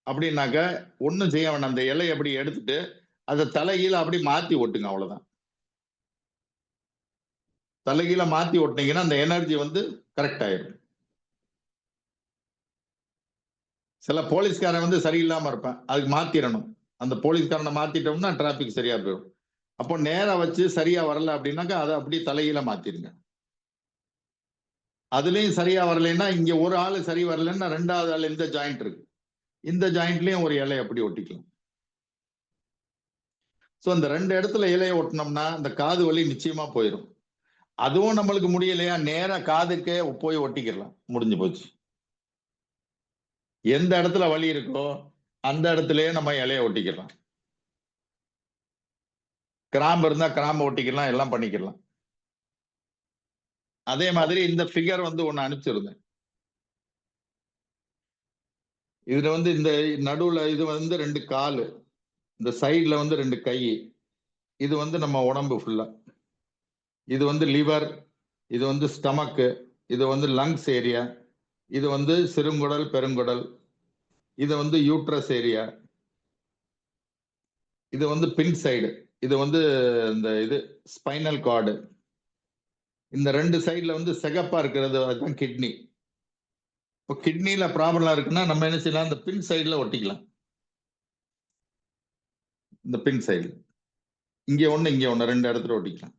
அப்படின்னாக்க ஒண்ணும் செய்ய வேண்டாம். அந்த இலையை அப்படி எடுத்துட்டு அதை தலைகீழ அப்படி மாத்தி ஒட்டுங்க, அவ்வளவுதான். தலைகீழ மாத்தி ஒட்டினீங்கன்னா அந்த எனர்ஜி வந்து கரெக்ட் ஆயிடும். சில போலீஸ்காரன் வந்து சரியில்லாம இருப்பேன், அதுக்கு மாத்திரணும். அந்த போலீஸ்காரனை மாத்திட்டோம்னா டிராபிக் சரியா போயிடும். அப்போ நேரா வச்சு சரியா வரல அப்படின்னாக்கா அதை அப்படியே தலைகீழ மாத்திருங்க. அதுலயும் சரியா வரலைன்னா இங்க ஒரு ஆளு சரி வரலன்னா 2வது ஆள் இந்த ஜாயிண்ட் இருக்கு, இந்த ஜாயிண்ட்லயும் ஒரு இலையை அப்படி ஒட்டிக்கலாம். ஸோ இந்த 2 இடத்துல இலையை ஒட்டினோம்னா இந்த காது வலி நிச்சயமா போயிடும். அதுவும் நம்மளுக்கு முடியலையா, நேரா காதுக்கே போய் ஒட்டிக்கலாம், முடிஞ்சு போச்சு. எந்த இடத்துல வலி இருக்கோ அந்த இடத்துலயே நம்ம இலையை ஒட்டிக்கலாம். கிராம்பு இருந்தா கிராம்பு ஒட்டிக்கலாம், எல்லாம் பண்ணிக்கலாம். அதே மாதிரி இந்த ஃபிகர் வந்து ஒண்ணு அனுப்பிச்சிருந்தேன். இதுல வந்து இந்த நடுவுல இது வந்து 2 காலு, இந்த சைடுல வந்து 2 கை, இது வந்து நம்ம உடம்பு ஃபுல்லா. இது வந்து லிவர், இது வந்து ஸ்டமக்கு, இது வந்து லங்ஸ் ஏரியா, இது வந்து சிறுங்குடல் பெருங்குடல், இது வந்து யூட்ரஸ் ஏரியா, இது வந்து பின் சைடு, இது வந்து இந்த இது ஸ்பைனல் கார்டு. இந்த 2 சைடுல வந்து சிகப்பா இருக்கிறது அதுதான் கிட்னி. இப்போ கிட்னில ப்ராப்ளம் இருக்குன்னா நம்ம என்ன செய்யலாம், இந்த பின் சைடுல ஒட்டிக்கலாம். இந்த பின் சைடு இங்க ஒண்ணு இங்க ஒண்ணு 2 இடத்துல ஒட்டிக்கலாம்.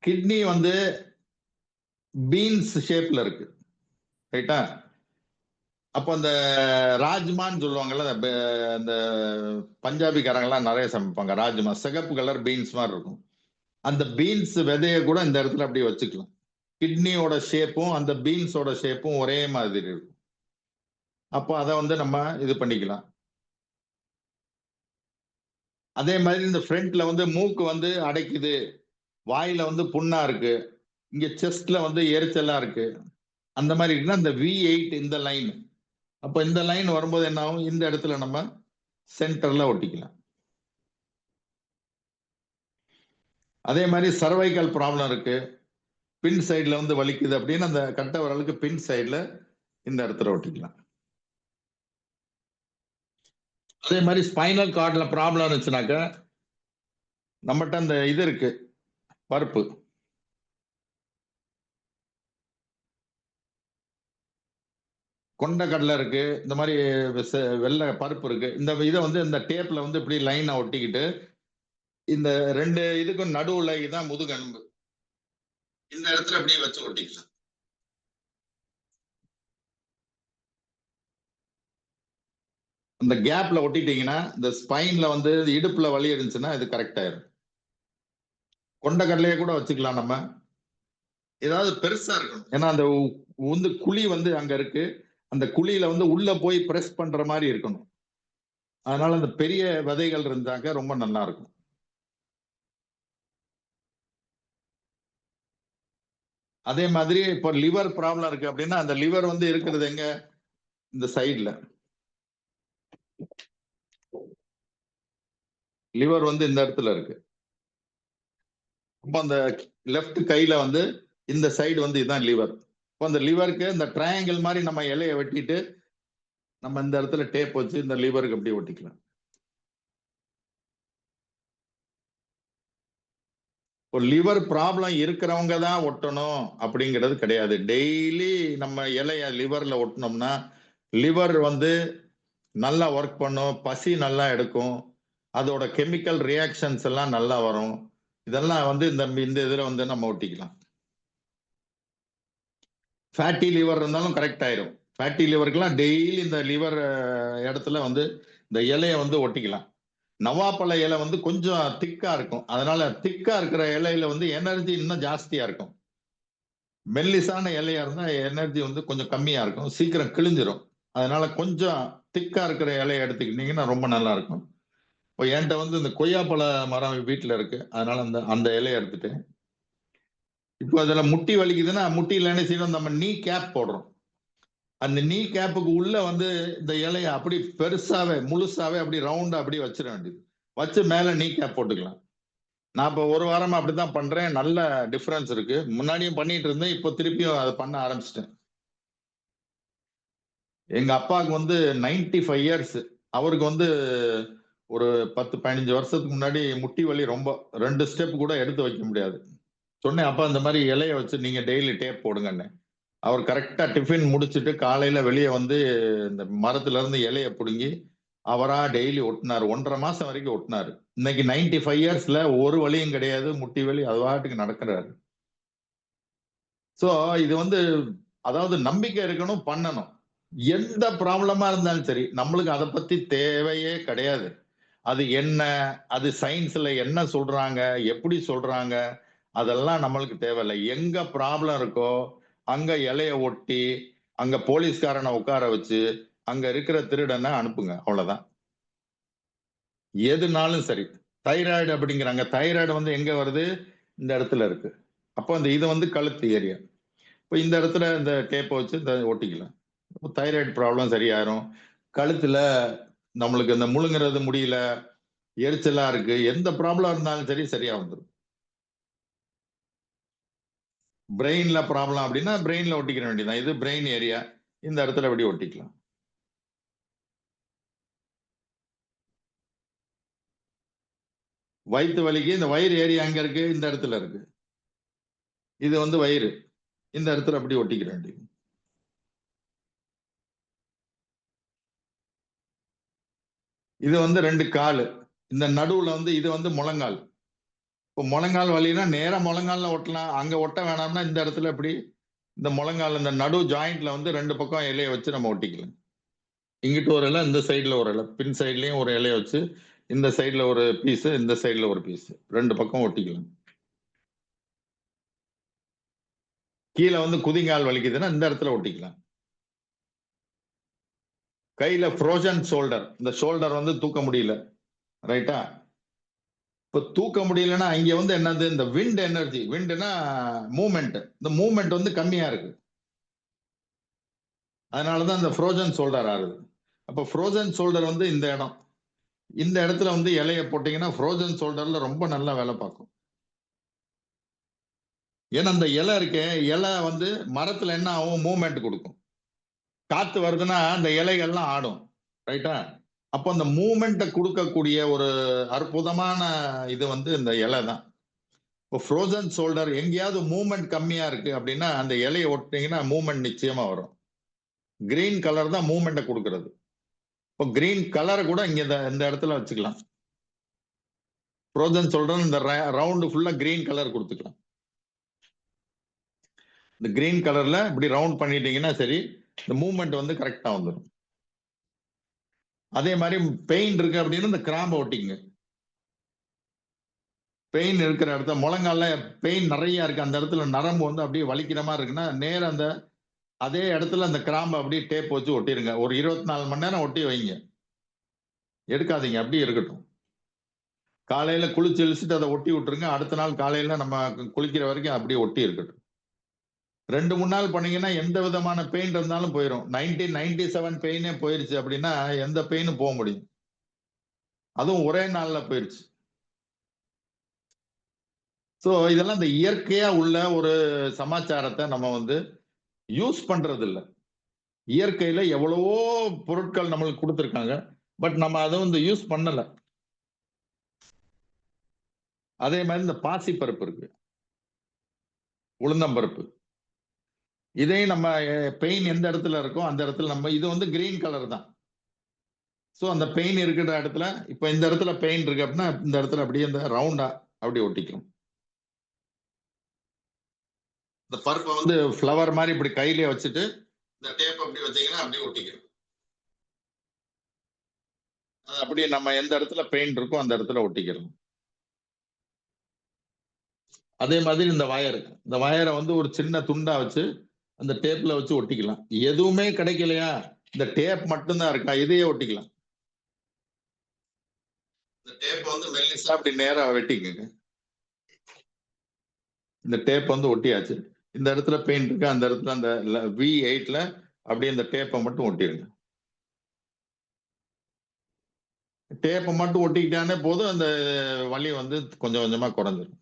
கிட்னி வந்து பீன்ஸ் ஷேப்ல இருக்கு, ரைட்டா? அப்போ அந்த ராஜ்மான்னு சொல்லுவாங்கல்ல, அந்த பஞ்சாபிக்காரங்கெல்லாம் நிறைய சமைப்பாங்க ராஜ்மா, சிகப்பு கலர் பீன்ஸ் மாதிரி இருக்கும். அந்த பீன்ஸ் விதைய கூட இந்த இடத்துல அப்படியே வச்சுக்கலாம். கிட்னியோட ஷேப்பும் அந்த பீன்ஸோட ஷேப்பும் ஒரே மாதிரி இருக்கும். அப்போ அதை வந்து நம்ம இது பண்ணிக்கலாம். அதே மாதிரி இந்த ஃப்ரண்ட்ல வந்து மூக்கு வந்து அடைக்குது, வாயில வந்து புண்ணா இருக்கு, இங்க செஸ்ட்ல வந்து எரிச்சலா இருக்கு, அந்த மாதிரி இருக்குன்னா இந்த V8 இந்த லைன். அப்போ இந்த லைன் வரும்போது என்ன ஆகும், இந்த இடத்துல நம்ம சென்டர்ல ஒட்டிக்கலாம். அதே மாதிரி சர்வைக்கல் ப்ராப்ளம் இருக்கு, பின் சைடுல வந்து வலிக்குது அப்படின்னு அந்த கட்டை விரலுக்கு பின் சைடுல இந்த இடத்துல ஒட்டிக்கலாம். அதே மாதிரி ஸ்பைனல் கார்ட்ல ப்ராப்ளம் இருந்துச்சுனாக்க நம்மகிட்ட அந்த இது இருக்கு, பருப்பு, கொண்டைக்கடலை இருக்கு, இந்த மாதிரி வெள்ளை பருப்பு இருக்கு. இந்த இதை வந்து இந்த டேப்ல வந்து இப்படி லைனா ஒட்டிக்கிட்டு இந்த 2 இதுக்கும் நடுவுல இதான் முதுகெலும்பு, இந்த இடத்துல அப்படியே வச்சு ஒட்டிக்கலாம். இந்த கேப்ல ஒட்டிட்டீங்கன்னா இந்த ஸ்பைன்ல வந்து இடுப்புல வலி இருந்துச்சுன்னா இது கரெக்ட் ஆயிரும். கொண்டைக்கடலையே கூட வச்சுக்கலாம் நம்ம. ஏதாவது பெருசா இருக்கணும், ஏன்னா அந்த வந்து குழி வந்து அங்க இருக்கு, அந்த குழியில வந்து உள்ள போய் பிரஸ் பண்ற மாதிரி இருக்கணும். அதனால அந்த பெரிய விதைகள் இருந்தாக்க ரொம்ப நல்லா இருக்கும். அதே மாதிரி இப்போ லிவர் ப்ராப்ளம் இருக்கு அப்படின்னா அந்த லிவர் வந்து இருக்கிறது எங்க, இந்த சைடுல. லிவர் வந்து இந்த இடத்துல இருக்கு. அப்போ அந்த லெஃப்ட் கையில வந்து இந்த சைடு வந்து இதுதான் லிவர். இப்போ அந்த லிவருக்கு இந்த ட்ரையாங்கிள் மாதிரி நம்ம இலையை வெட்டிட்டு நம்ம இந்த இடத்துல டேப் வச்சு இந்த லிவருக்கு அப்படியே ஒட்டிக்கலாம். இப்போ லிவர் ப்ராப்ளம் இருக்கிறவங்க தான் ஒட்டணும் அப்படிங்கிறது கிடையாது. டெய்லி நம்ம இலைய லிவர்ல ஒட்டினோம்னா லிவர் வந்து நல்லா ஒர்க் பண்ணும், பசி நல்லா எடுக்கும், அதோட கெமிக்கல் ரியாக்ஷன்ஸ் எல்லாம் நல்லா வரும். இதெல்லாம் வந்து இந்த இதுல வந்து நம்ம ஒட்டிக்கலாம். ஃபேட்டி லிவர் இருந்தாலும் கரெக்ட் ஆயிரும். ஃபேட்டி லிவருக்குலாம் டெய்லி இந்த லிவர் இடத்துல வந்து இந்த இலைய வந்து ஒட்டிக்கலாம். நவாப்பழ இலை வந்து கொஞ்சம் திக்கா இருக்கும். அதனால திக்கா இருக்கிற இலையில வந்து எனர்ஜி இன்னும் ஜாஸ்தியா இருக்கும். மெல்லிசான இலையா இருந்தா எனர்ஜி வந்து கொஞ்சம் கம்மியா இருக்கும், சீக்கிரம் கிழிஞ்சிரும். அதனால கொஞ்சம் திக்கா இருக்கிற இலைய எடுத்துக்கிட்டீங்கன்னா ரொம்ப நல்லா இருக்கும். இப்போ என்கிட்ட வந்து இந்த கொய்யாப்பழ மரம் வீட்டுல இருக்கு, அதனால அந்த அந்த இலைய எடுத்துட்டேன். இப்போ அதுல முட்டி வலிக்குதுன்னா முட்டியில என்ன செய்யணும், நம்ம நீ கேப் போடுறோம். அந்த நீ கேப்புக்கு உள்ள வந்து இந்த இலைய அப்படி பெருசாவே முழுசாவே அப்படி ரவுண்டா அப்படி வச்சிட வேண்டியது. வச்சு மேல நீ கேப் போட்டுக்கலாம். நான் இப்போ ஒரு வாரமா அப்படித்தான் பண்றேன். நல்ல டிஃபரன்ஸ் இருக்கு. முன்னாடியும் பண்ணிட்டு இருந்தேன், இப்போ திருப்பியும் அதை பண்ண ஆரம்பிச்சிட்டேன். எங்க அப்பாவுக்கு வந்து 95 இயர்ஸ். அவருக்கு வந்து ஒரு 10-15 வருஷத்துக்கு முன்னாடி முட்டி வலி ரொம்ப, 2 ஸ்டெப் கூட எடுத்து வைக்க முடியாது. சொன்னேன், அப்பா இந்த மாதிரி இலைய வச்சு நீங்க டெய்லி டேப் போடுங்கன்னு. அவர் கரெக்டா டிஃபின் முடிச்சுட்டு காலையில வெளியே வந்து இந்த மரத்துல இருந்து இலைய பிடுங்கி அவரா டெய்லி ஒட்டினாரு. 1.5 மாசம் வரைக்கும் ஒட்டினாரு. இன்னைக்கு 95 இயர்ஸ்ல ஒரு வலியும் கிடையாது, முட்டி வலி அது பாட்டுக்கு நடக்கிறாரு. சோ இது வந்து அதாவது நம்பிக்கை இருக்கணும், பண்ணணும். எந்த ப்ராப்ளமா இருந்தாலும் சரி, நம்மளுக்கு அதை பத்தி தேவையே கிடையாது. அது என்ன, அது சயின்ஸ்ல என்ன சொல்றாங்க, எப்படி சொல்றாங்க, அதெல்லாம் நம்மளுக்கு தேவையில்லை. எங்க ப்ராப்ளம் இருக்கோ அங்க இலைய ஒட்டி, அங்க போலீஸ்காரனை உட்கார வச்சு, அங்க இருக்கிற திருடனை அனுப்புங்க, அவ்வளவுதான். எதுனாலும் சரி. தைராய்டு அப்படிங்கிறாங்க. தைராய்டு வந்து எங்க வருது, இந்த இடத்துல இருக்கு. அப்போ அந்த இது வந்து கழுத்து ஏரியா. இப்போ இந்த இடத்துல இந்த டேப்பை வச்சு இந்த ஒட்டிக்கலாம். தைராய்டு ப்ராப்ளம் சரியாயிரும். கழுத்துல நம்மளுக்கு இந்த முழுங்குறது முடியல, எரிச்சலா இருக்கு, எந்த ப்ராப்ளம் இருந்தாலும் சரி சரியா வந்துடும். பிரெயின்ல ப்ராப்ளம் அப்படின்னா பிரெயின்ல ஒட்டிக்கிற வேண்டியதான். இது பிரெயின் ஏரியா, இந்த இடத்துல அப்படி ஒட்டிக்கலாம். வயிற்று வலிக்கு இந்த வயிறு ஏரியா அங்க இருக்கு, இந்த இடத்துல இருக்கு. இது வந்து வயிறு, இந்த இடத்துல அப்படி ஒட்டிக்கிற வேண்டியது. இது வந்து 2 காலு, இந்த நடுவுல வந்து இது வந்து முழங்கால். இப்போ முழங்கால் வலினா நேரா முழங்கால்ல ஒட்டலாம். அங்க ஒட்ட வேணாம்னா இந்த இடத்துல இப்படி இந்த முழங்கால் இந்த நடு ஜாயிண்ட்ல வந்து 2 பக்கம் இலைய வச்சு நம்ம ஒட்டிக்கலாம். இங்கிட்டு ஒரு இலை, இந்த சைடுல ஒரு இலை, பின் சைட்லயும் ஒரு இலைய வச்சு இந்த சைடுல ஒரு பீஸ், இந்த சைடுல ஒரு பீஸ், 2 பக்கம் ஒட்டிக்கலாம். கீழே வந்து குதிங்கால் வலிக்குதுன்னா இந்த இடத்துல ஒட்டிக்கலாம். கையில ஃப்ரோசன் ஷோல்டர், இந்த ஷோல்டர் வந்து தூக்க முடியல, ரைட்டா? இப்ப தூக்க முடியலன்னா இங்க வந்து என்னது, இந்த விண்ட் எனர்ஜி, விண்ட்னா மூவ்மெண்ட், இந்த மூவ்மெண்ட் வந்து கம்மியா இருக்கு. அதனாலதான் இந்த ஃப்ரோசன் ஷோல்டர் ஆகுது. அப்ப ஃப்ரோசன் ஷோல்டர் வந்து இந்த இடம், இந்த இடத்துல வந்து இலைய போட்டீங்கன்னா ஃப்ரோசன் ஷோல்டர்ல ரொம்ப நல்லா வேலை பார்க்கும். ஏன்னா இந்த இலை இருக்கே, இலை வந்து மரத்துல என்ன ஆகும், மூவ்மெண்ட் கொடுக்கும். காத்து வருதுன்னா அந்த இலைகள்லாம் ஆடும், ரைட்டா? அப்போ அந்த மூவ்மெண்ட்டை கொடுக்கக்கூடிய ஒரு அற்புதமான இது வந்து இந்த இலை தான். இப்போ ஃப்ரோசன் ஷோல்டர் எங்கேயாவது மூவ்மெண்ட் கம்மியா இருக்கு அப்படின்னா அந்த இலையை ஒட்டிங்கன்னா மூவ்மெண்ட் நிச்சயமா வரும். கிரீன் கலர் தான் மூவ்மெண்ட்டை கொடுக்கறது. இப்போ கிரீன் கலரை கூட இங்க இந்த இடத்துல வச்சுக்கலாம். ஃப்ரோசன் ஷோல்டர் இந்த ரவுண்டு ஃபுல்லா கிரீன் கலர் கொடுத்துக்கலாம். இந்த கிரீன் கலர்ல இப்படி ரவுண்ட் பண்ணிட்டீங்கன்னா சரி, இந்த மூவ்மெண்ட் வந்து கரெக்டா வந்துடும். அதே மாதிரி பெயின் இருக்கு அப்படின்னு இந்த கிராம்பை ஒட்டிங்க. பெயின் இருக்கிற இடத்துல முழங்கால பெயின் நிறைய இருக்கு, அந்த இடத்துல நரம்பு வந்து அப்படியே வலிக்கிற மாதிரி இருக்குன்னா நேரம் அந்த அதே இடத்துல அந்த கிராம்பை அப்படியே டேப் வச்சு ஒட்டிருங்க. ஒரு 24 மணி நேரம் ஒட்டி வைங்க, எடுக்காதீங்க, அப்படியே இருக்கட்டும். காலையில குளிச்சு இழிச்சிட்டு அதை ஒட்டி விட்டுருங்க. அடுத்த நாள் காலையில நம்ம குளிக்கிற வரைக்கும் அப்படியே ஒட்டி இருக்கட்டும். 2-3 நாள் பண்ணீங்கன்னா எந்த விதமான பெயின் இருந்தாலும் போயிடும். 1997 பெயினே போயிருச்சு அப்படின்னா எந்த பெயினும் போக முடியும். அதுவும் ஒரே நாள்ல போயிருச்சு. சோ இதெல்லாம் இந்த இயற்கையா உள்ள ஒரு சமாச்சாரத்தை நம்ம வந்து யூஸ் பண்றது இல்ல. இயற்கையில எவ்வளவோ பொருட்கள் நம்மளுக்கு கொடுத்துருக்காங்க, பட் நம்ம அதை வந்து யூஸ் பண்ணல. அதே மாதிரி இந்த பாசி பருப்பு இருக்கு, உளுந்தம்பருப்பு, இதையும் நம்ம பெயின் எந்த இடத்துல இருக்கோ அந்த இடத்துல நம்ம, இது வந்து கிரீன் கலர் தான். ஸோ அந்த பெயின் இருக்கிற இடத்துல, இப்போ இந்த இடத்துல பெயின் இருக்கு அப்படின்னா இந்த இடத்துல அப்படியே இந்த ரவுண்டா அப்படி ஒட்டிக்கும். இந்த பருப்பை வந்து ஃப்ளவர் மாதிரி இப்படி கையிலே வச்சுட்டு இந்த டேப் அப்படி வச்சீங்கன்னா அப்படியே ஒட்டிக்கும். அது அப்படியே நம்ம எந்த இடத்துல பெயின் இருக்கோ அந்த இடத்துல ஒட்டிக்கிறோம். அதே மாதிரி இந்த வயரை வந்து ஒரு சின்ன துண்டா வச்சு அந்த டேப்ல வச்சு ஒட்டிக்கலாம். எதுவுமே கிடைக்கலையா, இந்த டேப் மட்டும்தான் இருக்கா, இதையே ஒட்டிக்கலாம். இந்த டேப் வந்து மெல்லிசா அப்படி நேரா வெட்டிக்கங்க. இந்த டேப் வந்து ஒட்டியாச்சு. இந்த இடத்துல பெயின் இருக்கு, அந்த இடத்துல அந்த V8ல அப்படியே இந்த டேப்பை மட்டும் ஒட்டிடுங்க. டேப்பை மட்டும் ஒட்டிக்கிட்டானே போதும், அந்த வலி வந்து கொஞ்சம் கொஞ்சமா குறைஞ்சிடும்.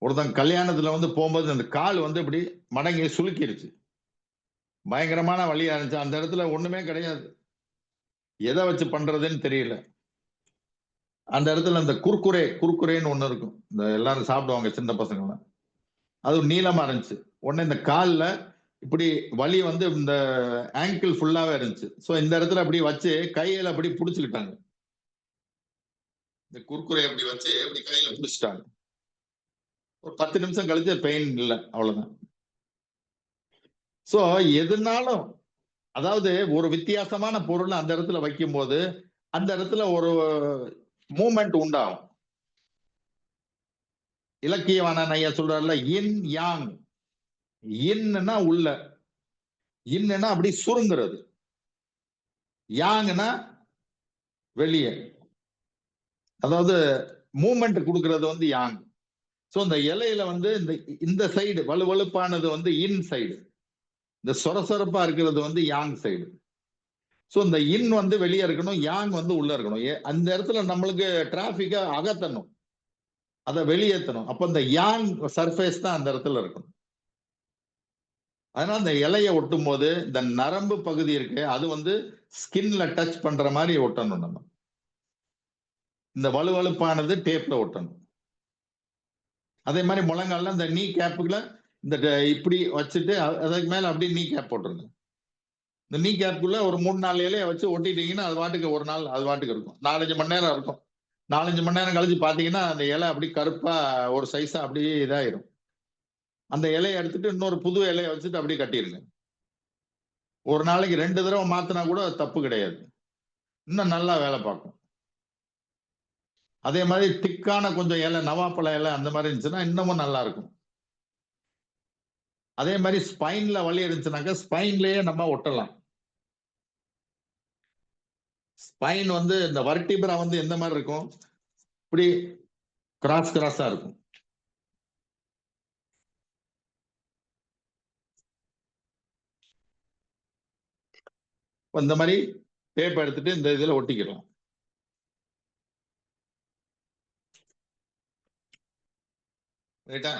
ஒருத்தன் கல்யாணத்துல வந்து போகும்போது அந்த கால் வந்து இப்படி மடங்கி சுளுக்கிருச்சு, பயங்கரமான வலியா இருந்துச்சு. அந்த இடத்துல ஒண்ணுமே கிடையாது, எதை வச்சு பண்றதுன்னு தெரியல. அந்த இடத்துல அந்த குர்குரேன்னு ஒண்ணு இருக்கும், இந்த எல்லாரும் சாப்பிடுவாங்க சின்ன பசங்க, அது நீளமா இருந்துச்சு. உடனே இந்த கால்ல இப்படி வலி வந்து இந்த ஆங்கிள் ஃபுல்லாவே இருந்துச்சு. ஸோ இந்த இடத்துல அப்படி வச்சு கையில அப்படி புடிச்சுக்கிட்டாங்க. இந்த குர்குரே அப்படி வச்சு இப்படி கையில புடிச்சிட்டாங்க. ஒரு 10 நிமிஷம் கழிச்சு பெயின் இல்லை, அவ்வளவுதான். ஸோ எதுனாலும், அதாவது ஒரு வித்தியாசமான பொருள் அந்த இடத்துல வைக்கும் போது அந்த இடத்துல ஒரு மூமெண்ட் உண்டாகும். இலக்கியவாணன் ஐயா சொல்றாருல, இன் யாங். இன்னா உள்ள, இன்னுன்னா அப்படி சுருங்குறது, யாங்னா வெளியே, அதாவது மூமெண்ட் கொடுக்கறது வந்து யாங். ஸோ இந்த இலையில வந்து இந்த சைடு வலுவழுப்பானது வந்து இன் சைடு, இந்த சொரசொரப்பா இருக்கிறது வந்து யாங் சைடு. ஸோ இந்த இன் வந்து வெளியே இருக்கணும், யாங் வந்து உள்ள இருக்கணும். அந்த இடத்துல நம்மளுக்கு டிராபிக்கை அகத்தணும், அதை வெளியேற்றணும். அப்ப இந்த யாங் சர்ஃபேஸ் தான் அந்த இடத்துல இருக்கணும். அதனால இந்த இலையை ஒட்டும் போது இந்த நரம்பு பகுதி இருக்கு, அது வந்து ஸ்கின்ல டச் பண்ற மாதிரி ஒட்டணும். நம்ம இந்த வலுவழுப்பானது டேப்ல ஒட்டணும். அதே மாதிரி முழங்கால இந்த நீ கேப்புக்குள்ள இந்த இப்படி வச்சுட்டு அதுக்கு மேல அப்படியே நீ கேப் போட்டுருங்க. இந்த நீ கேப்புக்குள்ள ஒரு 3-4 இலையை வச்சு ஒட்டிட்டீங்கன்னா அது பாட்டுக்கு ஒரு நாள் அது பாட்டுக்கு இருக்கும், 4-5 மணி நேரம் இருக்கும். 4-5 மணி நேரம் கழிச்சு பாத்தீங்கன்னா அந்த இலை அப்படி கருப்பா ஒரு சைஸா அப்படியே இதாயிரும். அந்த இலையை எடுத்துட்டு இன்னொரு புது இலையை வச்சுட்டு அப்படியே கட்டிருங்க. ஒரு நாளைக்கு 2 தடவை மாத்தினா கூட தப்பு கிடையாது, இன்னும் நல்லா வேலை பார்க்கும். அதே மாதிரி திக்கான கொஞ்சம் இலை, நவாப்பழ இலை அந்த மாதிரி இருந்துச்சுன்னா இன்னமும் நல்லா இருக்கும். அதே மாதிரி ஸ்பைன்ல வலி இருந்துச்சுனாக்கா ஸ்பைன்லயே நம்ம ஒட்டலாம். ஸ்பைன் வந்து இந்த வர்டிபிரா வந்து எந்த மாதிரி இருக்கும், இப்படி கிராஸா இருக்கும். இந்த மாதிரி டேப் எடுத்துட்டு இந்த இதுல ஒட்டிக்கலாம். ரைட்டா?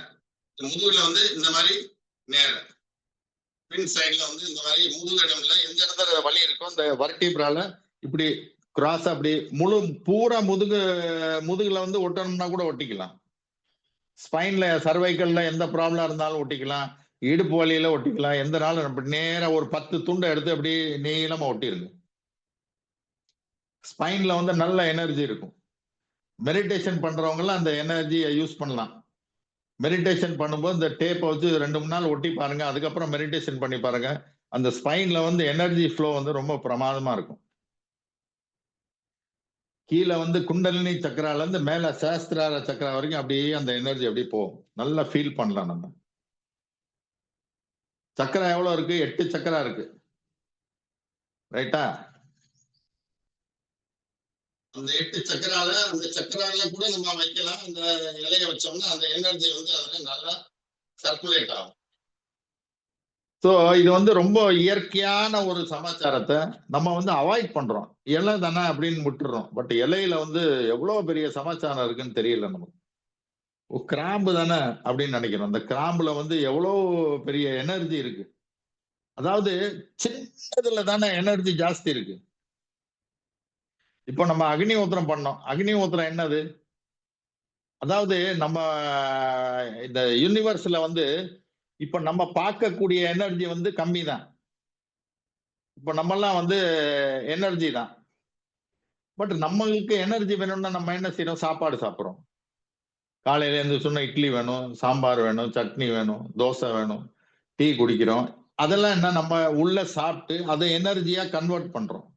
முதுகுல வந்து இந்த மாதிரி நேரம், பின் சைட்ல வந்து இந்த மாதிரி முதுகு இடம்ல எந்த இடத்துல வலி இருக்கோ இந்த வர்டிபிரால இப்படி கிராஸ் அப்படி முழு பூரா முதுகுல வந்து ஒட்டணும்னா கூட ஒட்டிக்கலாம். ஸ்பைன்ல சர்வைக்கல்ல எந்த ப்ராப்ளம் இருந்தாலும் ஒட்டிக்கலாம், இடுப்பு வலியில ஒட்டிக்கலாம், எந்த நாளும் அப்படி நேரம் ஒரு 10 துண்டை எடுத்து அப்படி நீளமா ஒட்டிருங்க. ஸ்பைன்ல வந்து நல்ல எனர்ஜி இருக்கும். மெடிடேஷன் பண்றவங்க எல்லாம் அந்த எனர்ஜியை யூஸ் பண்ணலாம். மெடிடேஷன் பண்ணும்போது இந்த டேப்பை வச்சு 2-3 நாள் ஒட்டி பாருங்க, அதுக்கப்புறம் மெடிடேஷன் பண்ணி பாருங்க. அந்த ஸ்பைன்ல வந்து எனர்ஜி ஃப்ளோ வந்து ரொம்ப பிரமாதமா இருக்கும். கீழே வந்து குண்டலினி சக்கரால இருந்து மேல சாஸ்திரார சக்கரா வரைக்கும் அப்படியே அந்த எனர்ஜி அப்படியே போகும், நல்லா ஃபீல் பண்ணலாம். நம்ம சக்கரா எவ்வளவு இருக்கு, 8 சக்கரா இருக்கு, ரைட்டா? அந்த 8 சக்கரால அந்த சக்கரால கூட நம்ம வைக்கலாம். அந்த இலைய வச்சோம்னா அந்த எனர்ஜி வந்து அதுல நல்லா சர்க்குலேட் ஆகும். ஸோ இது வந்து ரொம்ப இயற்கையான ஒரு சமாச்சாரத்தை நம்ம வந்து அவாய்ட் பண்றோம். இலை தானே அப்படின்னு விட்டுறோம். பட் இலையில வந்து எவ்வளவு பெரிய சமாச்சாரம் இருக்குன்னு தெரியல நமக்கு. கிராம்பு தானே அப்படின்னு நினைக்கிறோம். அந்த கிராம்புல வந்து எவ்வளவு பெரிய எனர்ஜி இருக்கு. அதாவது சின்னதுல தானே எனர்ஜி ஜாஸ்தி இருக்கு. இப்போ நம்ம அக்னி ஊத்திரம் பண்ணோம். அக்னி ஊத்திரம் என்னது, அதாவது நம்ம இந்த யூனிவர்ஸ்ல வந்து இப்ப நம்ம பார்க்கக்கூடிய எனர்ஜி வந்து கம்மி தான். இப்ப நம்மெல்லாம் வந்து எனர்ஜி தான். பட் நம்மளுக்கு எனர்ஜி வேணும்னா நம்ம என்ன செய்யறோம்? சாப்பாடு சாப்பிடுறோம். காலையில இருந்து சொன்ன இட்லி வேணும், சாம்பார் வேணும், சட்னி வேணும், தோசை வேணும், டீ குடிக்கிறோம். அதெல்லாம் என்ன நம்ம உள்ள சாப்பிட்டு அதை எனர்ஜியா கன்வெர்ட் பண்றோம்.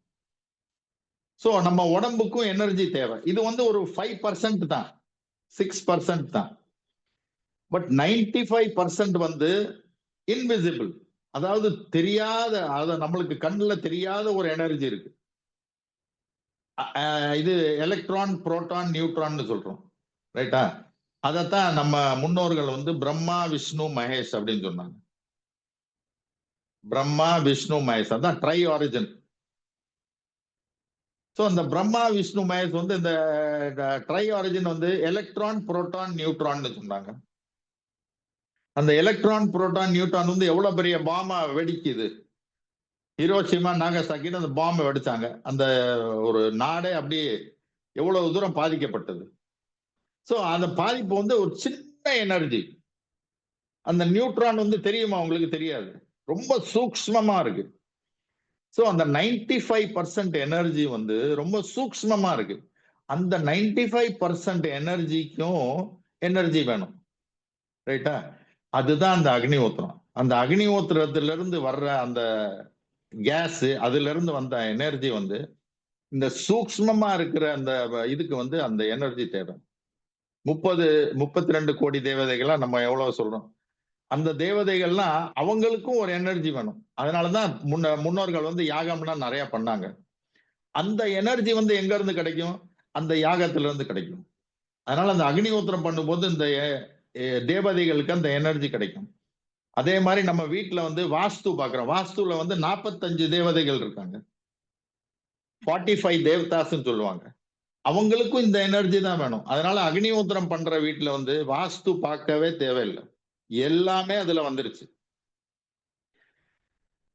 சோ நம்ம உடம்புக்கும் எனர்ஜி தேவை. இது வந்து ஒரு 5% தான், 6% தான். பட் 95% வந்து இன்விசிபிள். அதாவது தெரியாத, அத நம்மளுக்கு கண்ணுல தெரியாத ஒரு எனர்ஜி இருக்கு. இது எலக்ட்ரான், புரோட்டான், நியூட்ரான்னு சொல்றோம். ரைட்டா? அதத்தான் நம்ம முன்னோர்கள் வந்து பிரம்மா, விஷ்ணு, மகேஷ் அப்படின்னு சொன்னாங்க. பிரம்மா, விஷ்ணு, மகேஷ், அதான் ட்ரை ஆரிஜின். ஸோ அந்த பிரம்மா, விஷ்ணு, மகேஷ் வந்து இந்த ட்ரை ஆரிஜின் வந்து எலக்ட்ரான், புரோட்டான், நியூட்ரான்னு சொன்னாங்க. அந்த எலக்ட்ரான், புரோட்டான், நியூட்ரான் வந்து எவ்வளவு பெரிய பாமா வெடிக்குது. ஹிரோஷிமா, நாகசாக்கின்னு அந்த பாம்பை வெடிச்சாங்க. அந்த ஒரு நாடே அப்படியே எவ்வளவு தூரம் பாதிக்கப்பட்டது. ஸோ அந்த பாதிப்பு வந்து ஒரு சின்ன எனர்ஜி. அந்த நியூட்ரான் வந்து தெரியுமா? உங்களுக்கு தெரியாது, ரொம்ப சூக்ஷ்மமா இருக்கு. ஸோ அந்த 95% எனர்ஜி வந்து ரொம்ப சூக்ஷ்மமா இருக்கு. அந்த 95% எனர்ஜிக்கும் எனர்ஜி வேணும். ரைட்டா? அதுதான் அந்த அக்னிஹோத்திரம். அந்த அக்னிஹோத்திரத்துல இருந்து வர்ற அந்த கேஸ், அதுல இருந்து வந்த எனர்ஜி வந்து இந்த சூக்ஷ்மமா இருக்கிற அந்த இதுக்கு வந்து அந்த எனர்ஜி தேவை. 32 கோடி தேவதைகளா நம்ம எவ்வளவு சொல்றோம். அந்த தேவதைகள்லாம் அவங்களுக்கும் ஒரு எனர்ஜி வேணும். அதனாலதான் முன்னோர்கள் வந்து யாகம்னா நிறைய பண்ணாங்க. அந்த எனர்ஜி வந்து எங்க இருந்து கிடைக்கும்? அந்த யாகத்துல இருந்து கிடைக்கும். அதனால அந்த அக்னிஹோத்திரம் பண்ணும்போது இந்த தேவதைகளுக்கு அந்த எனர்ஜி கிடைக்கும். அதே மாதிரி நம்ம வீட்டுல வந்து வாஸ்து பாக்குறோம். வாஸ்துல வந்து 45 தேவதைகள் இருக்காங்க. 45 தேவதாஸ்ன்னு சொல்லுவாங்க. அவங்களுக்கும் இந்த எனர்ஜி தான் வேணும். அதனால அக்னிஹோத்திரம் பண்ற வீட்டுல வந்து வாஸ்து பார்க்கவே தேவையில்லை. எல்லாமே அதுல வந்துருச்சு.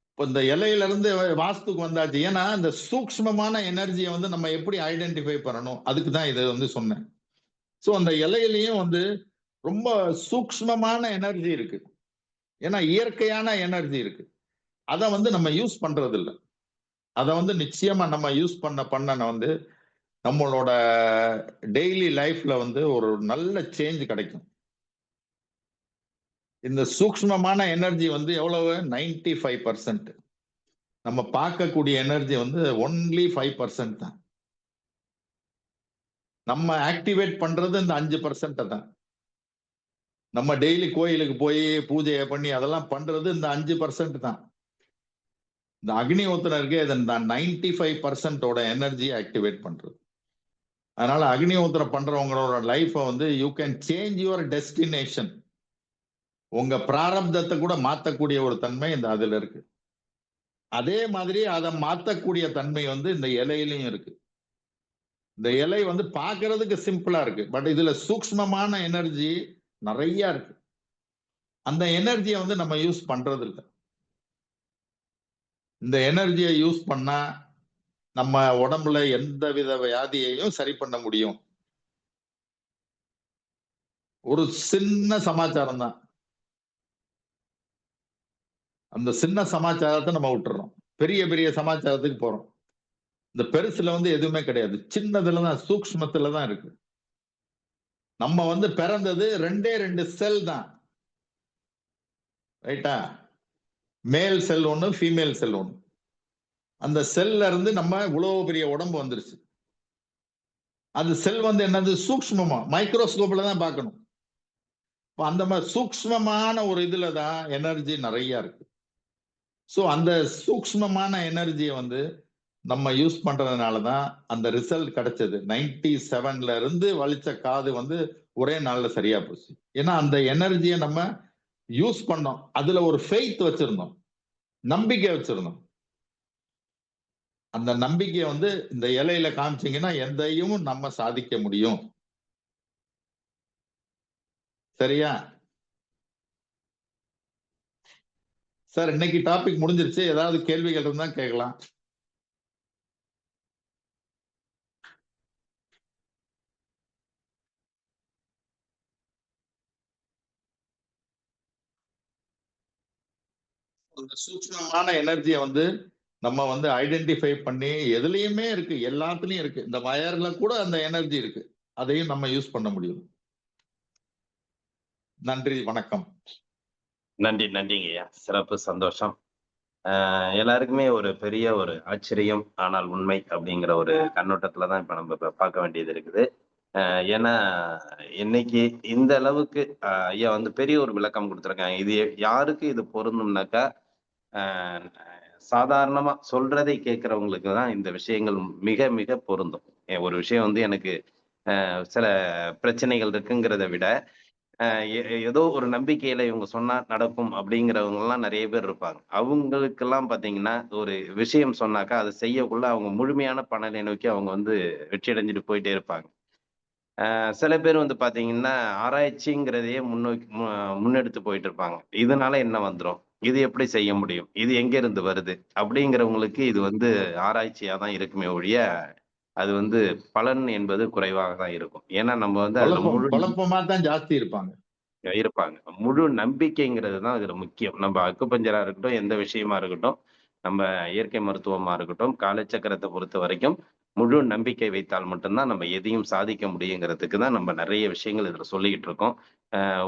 இப்போ இந்த இலையில இருந்து வாஸ்துக்கு வந்தாச்சு. ஏன்னா இந்த சூக்ஷ்மமான எனர்ஜியை வந்து நம்ம எப்படி ஐடென்டிஃபை பண்ணணும், அதுக்கு தான் இதை வந்து சொன்னேன். ஸோ அந்த இலையிலையும் வந்து ரொம்ப சூக்ஷ்மமான எனர்ஜி இருக்கு. ஏன்னா இயற்கையான எனர்ஜி இருக்கு. அதை வந்து நம்ம யூஸ் பண்றது இல்லை. அதை வந்து நிச்சயமா நம்ம யூஸ் பண்ண வந்து நம்மளோட டெய்லி லைஃப்ல வந்து ஒரு நல்ல சேஞ்ச் கிடைக்கும். இந்த சூக்ஷ்மமான எனர்ஜி வந்து எவ்வளவு? 95%. நம்ம பார்க்கக்கூடிய எனர்ஜி வந்து ஒன்லி 5% தான். நம்ம ஆக்டிவேட் பண்றது இந்த 5% தான். நம்ம டெய்லி கோயிலுக்கு போய் பூஜையை பண்ணி அதெல்லாம் பண்றது இந்த 5% தான். இந்த அக்னிஹோத்திரம் இருக்கே, இந்த 95%ஓட எனர்ஜி ஆக்டிவேட் பண்றது. அதனால அக்னிஹோத்திரம் பண்றவங்களோட லைஃபை வந்து you can change your destination. உங்க பிராரப்தத்தை கூட மாத்தக்கூடிய ஒரு தன்மை இந்த அதுல இருக்கு. அதே மாதிரி அதை மாத்தக்கூடிய தன்மை வந்து இந்த இலையிலையும் இருக்கு. இந்த இலை வந்து பார்க்கிறதுக்கு சிம்பிளா இருக்கு, பட் இதுல சூக்ஷ்மமான எனர்ஜி நிறைய இருக்கு. அந்த எனர்ஜியை வந்து நம்ம யூஸ் பண்றது இல்லை. இந்த எனர்ஜியை யூஸ் பண்ணா நம்ம உடம்புல எந்த வித வியாதியையும் சரி பண்ண முடியும். ஒரு சின்ன சமாச்சாரம் தான். அந்த சின்ன சமாச்சாரத்தை நம்ம விட்டுறோம், பெரிய பெரிய சமாச்சாரத்துக்கு போறோம். இந்த பெருசுல வந்து எதுவுமே கிடையாது, சின்னதுலதான், சூக்ஷ்மத்துலதான் இருக்கு. நம்ம வந்து பிறந்தது 2 செல் தான். ரைட்டா? மேல் செல் ஒண்ணு, ஃபீமேல் செல் ஒண்ணு. அந்த செல்ல இருந்து நம்ம இவ்வளவு பெரிய உடம்பு வந்துருச்சு. அந்த செல் வந்து என்னது? சூக்ஷ்மமா மைக்ரோஸ்கோப்ல தான் பார்க்கணும். அந்த மாதிரி சூக்ஷ்மமான ஒரு இதுலதான் எனர்ஜி நிறைய இருக்கு. சோ அந்த சூக்ஷ்மமான எனர்ஜியை வந்து நம்ம யூஸ் பண்றதுனாலதான் அந்த ரிசல்ட் கிடைச்சது. 97ல இருந்து வலிச்ச காது வந்து ஒரே நாள்ல சரியா போச்சு. ஏன்னா அந்த எனர்ஜியை நம்ம யூஸ் பண்ணோம். அதுல ஒரு ஃபெய்த் வச்சிருந்தோம், நம்பிக்கை வச்சிருந்தோம். அந்த நம்பிக்கையை வந்து இந்த இலையில காமிச்சீங்கன்னா எதையும் நம்ம சாதிக்க முடியும். சரியா சார்? இன்னைக்கு டாபிக் முடிஞ்சிருச்சு. ஏதாவது கேள்விகள் இருந்தா கேட்கலாம். அந்த சூட்சுமமான எனர்ஜியை வந்து நம்ம வந்து ஐடென்டிஃபை பண்ணி எதுலயுமே இருக்கு, எல்லாத்துலயும் இருக்கு. இந்த வயர்ல கூட அந்த எனர்ஜி இருக்கு. அதையும் நம்ம யூஸ் பண்ண முடியும். நன்றி, வணக்கம். நன்றிங்க ஐயா. சிறப்பு, சந்தோஷம். எல்லாருக்குமே ஒரு பெரிய ஒரு ஆச்சரியம், ஆனால் உண்மை அப்படிங்கிற ஒரு கண்ணோட்டத்துல தான் இப்ப நம்ம பார்க்க வேண்டியது இருக்குது. ஏன்னா இன்னைக்கு இந்த அளவுக்கு ஐயா வந்து பெரிய ஒரு விளக்கம் கொடுத்துருக்காங்க. இது யாருக்கு இது பொருந்தும்னாக்கா, அஹ் சாதாரணமா சொல்றதை கேட்கிறவங்களுக்கு தான் இந்த விஷயங்கள் மிக மிக பொருந்தும். ஒரு விஷயம் வந்து எனக்கு சில பிரச்சனைகள் இருக்குங்கிறத விட, ஏதோ ஒரு நம்பிக்கையில இவங்க சொன்னா நடக்கும் அப்படிங்கிறவங்கலாம் நிறைய பேர் இருப்பாங்க. அவங்களுக்கெல்லாம் பார்த்தீங்கன்னா, ஒரு விஷயம் சொன்னாக்கா, அத செய்யக்குள்ள அவங்க முழுமையான பலனை நோக்கி அவங்க வந்து வெற்றி அடைஞ்சுட்டு போயிட்டே இருப்பாங்க. சில பேர் வந்து பார்த்தீங்கன்னா, ஆராய்ச்சிங்கிறதையே முன்னெடுத்து போயிட்டு இருப்பாங்க. இதனால என்ன வந்துரும்? இது எப்படி செய்ய முடியும்? இது எங்கேருந்து வருது? அப்படிங்கிறவங்களுக்கு இது வந்து ஆராய்ச்சியா தான் இருக்குமே ஒழிய, அது வந்து பலன் என்பது குறைவாக தான் இருக்கும். ஏன்னா நம்ம வந்து அதுல குழப்பமா தான் ஜாஸ்தி இருப்பாங்க. இருப்பாங்க. முழு நம்பிக்கைங்கிறது தான் இதுல முக்கியம். நம்ம அக்குபஞ்சரா இருக்கட்டும், எந்த விஷயமா இருக்கட்டும், நம்ம இயற்கை மருத்துவமா இருக்கட்டும், காலச்சக்கரத்த பொறுத்தவரைக்கும் முழு நம்பிக்கை வைத்தால் மட்டும் தான் நம்ம எதையும் சாதிக்க முடியுங்கிறதுக்கு தான் நம்ம நெறைய விஷயங்கள் இதுல சொல்லிக்கிட்டு இருக்கோம்.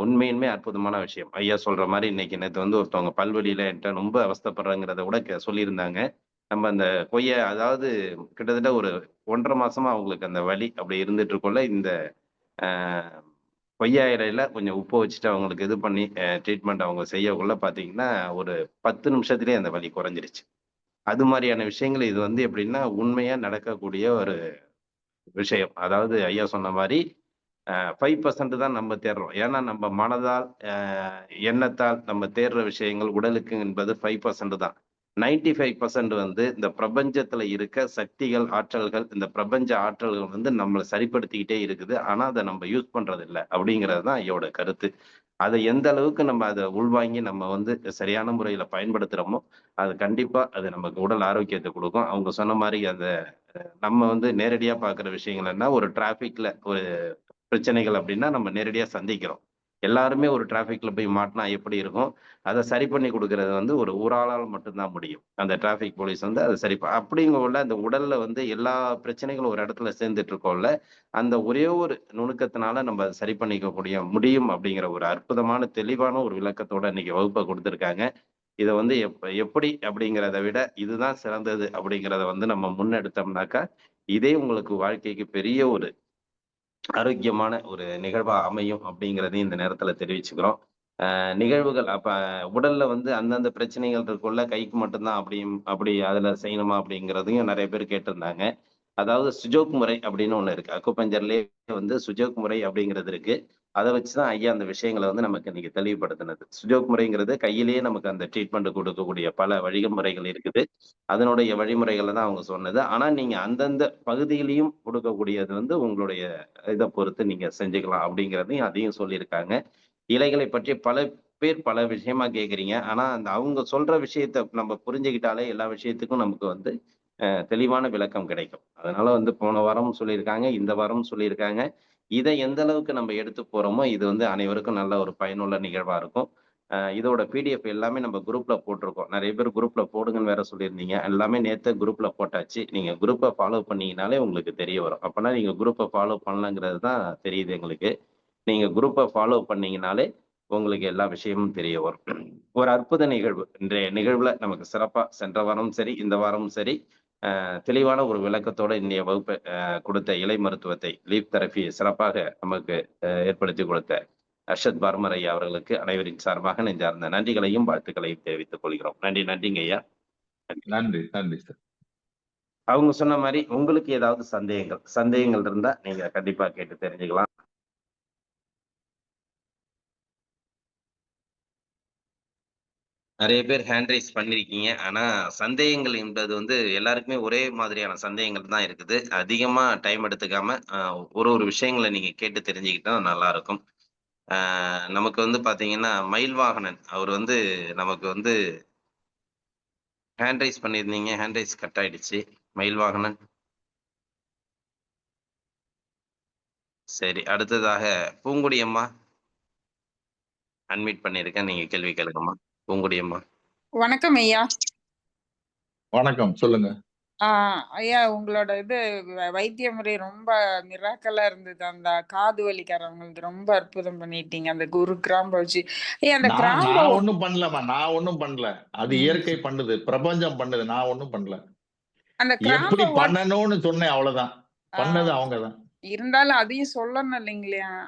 உண்மையிலுமே அற்புதமான விஷயம். ஐயா சொல்ற மாரி இன்னைக்கு நேத்து வந்து ஒருத்தவங்க பல்வலியில என்ட்ட ரொம்ப அவஸ்தைப்படுறேங்கிறத கூட சொல்லியிருந்தாங்க. நம்ம அந்த அதாவது கிட்டத்தட்ட ஒரு 1 1/2 மாசமா அவங்களுக்கு அந்த வலி அப்படி இருந்துட்டு இருக்கக்குள்ள, இந்த அ கொய்யா இலையில கொஞ்சம் உப்பு வச்சுட்டு அவங்களுக்கு இது பண்ணி ட்ரீட்மெண்ட் அவங்க செய்யக்குள்ள பார்த்தீங்கன்னா, ஒரு 10 நிமிஷத்திலேயே அந்த வலி குறைஞ்சிருச்சு. அது மாரியான விஷயங்கள் இது வந்து எப்படின்னா, உண்மையா நடக்கக்கூடிய ஒரு விஷயம். அதாவது ஐயா சொன்ன மாரி 5% தான் நம்ம தேடுறோம். ஏன்னா நம்ம மனதால், எண்ணத்தால் நம்ம தேடுற விஷயங்கள் உடலுக்கு என்பது 5% தான். 95% வந்து இந்த பிரபஞ்சத்துல இருக்க சக்திகள், ஆற்றல்கள், இந்த பிரபஞ்ச ஆற்றல்கள் வந்து நம்மள சரிப்படுத்திக்கிட்டே இருக்குது. ஆனா, அத நம்ம யூஸ் பண்றதில்ல. அப்படிங்கிறது தான் ஐயாவோட கருத்து. அத எந்த அளவுக்கு நம்ம அத உள்வாங்கி நம்ம வந்து சரியான முறையில பயன்படுத்துறோமோ, அது கண்டிப்பா அது நமக்கு உடல் ஆரோக்கியத்த குடுக்கும். அவங்க சொன்ன மாரி அந்த நம்ம வந்து நேரடியா பார்க்குற விஷயங்கள் என்ன, ஒரு டிராஃபிக்ல ஒரு பிரச்சனைகள் அப்படின்னா நம்ம நேரடியா சந்திக்கிறோம். எல்லாருமே ஒரு டிராஃபிக்ல போய் மாட்டுனா எப்படி இருக்கும்? அத சரி பண்ணி குடுக்குறது வந்து ஒரு ஆளால மட்டும் தான் முடியும். அந்த டிராஃபிக் போலீஸ் வந்து அத அப்படிங்கவுள்ள அந்த உடல்ல வந்து எல்லா பிரச்சனைகளும் ஒரு இடத்துல சேர்ந்துட்டு இருக்கோம்ல, அந்த ஒரே ஒரு நுணுக்கத்தினால நம்ம அத சரி பண்ணிக்க முடியும் அப்படிங்கிற ஒரு அற்புதமான தெளிவான ஒரு விளக்கத்தோட இன்னைக்கு வகுப்ப குடுத்துருக்காங்க. இத வந்து எப்படி அப்படிங்கிறத விட, இதுதான் சிறந்தது அப்படிங்கிறத வந்து நம்ம முன்னெடுத்தோம்னாக்கா, இதே உங்களுக்கு வாழ்க்கைக்கு பெரிய ஒரு ஆரோக்கியமான ஒரு நிகழ்வா அமையும் அப்படிங்கிறதையும் இந்த நேரத்துல தெரிவிச்சுக்கிறோம். நிகழ்வுகள் அப்ப உடல்ல வந்து அந்தந்த பிரச்சனைகள் இருக்குள்ள கைக்கு மட்டும் தான் அப்படி அதுல செய்யணுமா அப்படிங்கிறதையும் நெறைய பேர் கேட்டிருந்தாங்க. அதாவது சுஜோக் முறை அப்படின்னு ஒண்ணு இருக்கு. அக்குபஞ்சர்லயே வந்து சுஜோக் முறை அப்படிங்கிறது இருக்கு. அத வச்சு தான் ஐயா அந்த விஷயங்கள வந்து நமக்கு இன்னைக்கு தெளிவுபடுத்தினது. சுஜோக் முறைங்கிறது கையிலேயே நமக்கு அந்த ட்ரீட்மெண்ட் கொடுக்கக்கூடிய பல வழிமுறைகள் இருக்குது. அதனுடைய வழிமுறைகள தான் அவங்க சொன்னது. ஆனா நீங்க அந்தந்த பகுதியிலயும் கொடுக்கக்கூடியது வந்து உங்களுடைய இத பொறுத்து நீங்க செஞ்சுக்கலாம் அப்படிங்கிறதையும் அதையும் சொல்லியிருக்காங்க. இலைகளை பற்றி பல பேர் பல விஷயமா கேட்கிறீங்க. ஆனா அந்த அவங்க சொல்ற விஷயத்த நம்ம புரிஞ்சுக்கிட்டாலே எல்லா விஷயத்துக்கும் நமக்கு வந்து தெளிவான விளக்கம் கிடைக்கும். அதனால வந்து போன வாரமும் சொல்லியிருக்காங்க, இந்த வாரமும் சொல்லியிருக்காங்க. இத எந்த அளவுக்கு நம்ம எடுத்து போறோமோ, இது வந்து அனைவருக்கும் நல்ல ஒரு பயனுள்ள நிகழ்வா இருக்கும். இதோட பிடிஎஃப் எல்லாமே நம்ம குரூப்ல போட்டிருக்கோம். நெறைய பேர் குரூப்ல போடுங்கன்னு வேற சொல்லியிருந்தீங்க. எல்லாமே நேத்தே குரூப்ல போட்டாச்சு. நீங்க குரூப்ப ஃபாலோ பண்ணீங்கனாலே உங்களுக்கு தெரிய வரும். அப்பன்னா நீங்க குரூப்ப ஃபாலோ பண்ணலங்கிறது தான் தெரியுது எங்களுக்கு. நீங்க குரூப்ப ஃபாலோ பண்ணீங்கனாலே, உங்களுக்கு எல்லா விஷயமும் தெரிய வரும். ஒரு அற்புத நிகழ்வு. இன்றைய நிகழ்வுல நமக்கு சிறப்பா சென்ற வாரமும் சரி, இந்த வாரமும் சரி, தெளிவான ஒரு விளக்கத்தோட இன்றைய வகுப்ப கொடுத்த இலை மருத்துவத்தை, லீஃப் தெரபியை சிறப்பாக நமக்கு ஏற்படுத்திக் கொடுத்த அர்ஷத் பர்மர் ஐயா அவர்களுக்கு அனைவரின் சார்பாக நெஞ்சார்ந்த நன்றிகளையும், வாழ்த்துக்களையும் தெரிவித்துக் கொள்கிறோம். நன்றிங்க ஐயா. நன்றி, நன்றி சார். அவங்க சொன்ன மாரி உங்களுக்கு ஏதாவது சந்தேகங்கள் இருந்தா நீங்க கண்டிப்பா கேட்டு தெரிஞ்சுக்கலாம். நெறைய பேர் ஹேண்ட் ரைஸ் பண்ணியிருக்கீங்க. ஆனா, சந்தேகங்கள் என்பது வந்து எல்லாருக்குமே ஒரே மாதிரியான சந்தேகங்கள் தான் இருக்குது. அதிகமா டைம் எடுத்துக்காம, ஒரு விஷயங்கள நீங்க கேட்டு தெரிஞ்சுக்கிட்டா நல்லாருக்கும். நமக்கு வந்து பார்த்தீங்கன்னா, மயில்வாகனன் அவர் வந்து நமக்கு வந்து ஹேண்ட் ரைஸ் பண்ணியிருந்தீங்க. ஹேண்ட் ரைஸ் கட் ஆயிடுச்சு. மயில்வாகனன். சரி. அடுத்ததாக பூங்குடி அம்மா. அன்மியூட் பண்ணியிருக்கேன். நீங்க கேள்வி கேளுங்கம்மா. பூங்குடி அம்மா. வணக்கம் ஐயா. வணக்கம், சொல்லுங்க. ஐயா, உங்களோட வைத்திய முறை ரொம்ப மிராக்கலா இருந்தது. அந்த காது வலிக்காரவங்களுக்கு ரொம்ப அற்புதம் பண்ணிட்டீங்க. அந்த ஒரு கிராம்பை வச்சு. ஐயா, அந்த கிராம்பை நான் ஒண்ணும் பண்ணலமா, நான் ஒண்ணும் பண்ணல. அது ம். இயற்கை பண்ணுது, பிரபஞ்சம் பண்ணுது, நான் ஒண்ணும் பண்ணல. அந்த எப்படி கிராம்பை பண்ணணும்னு சொன்னேன், அவ்வளவுதான். பண்ணது அவங்கதான். இருந்தாலும் அதையும் சொல்லணும் இல்லைங்களா?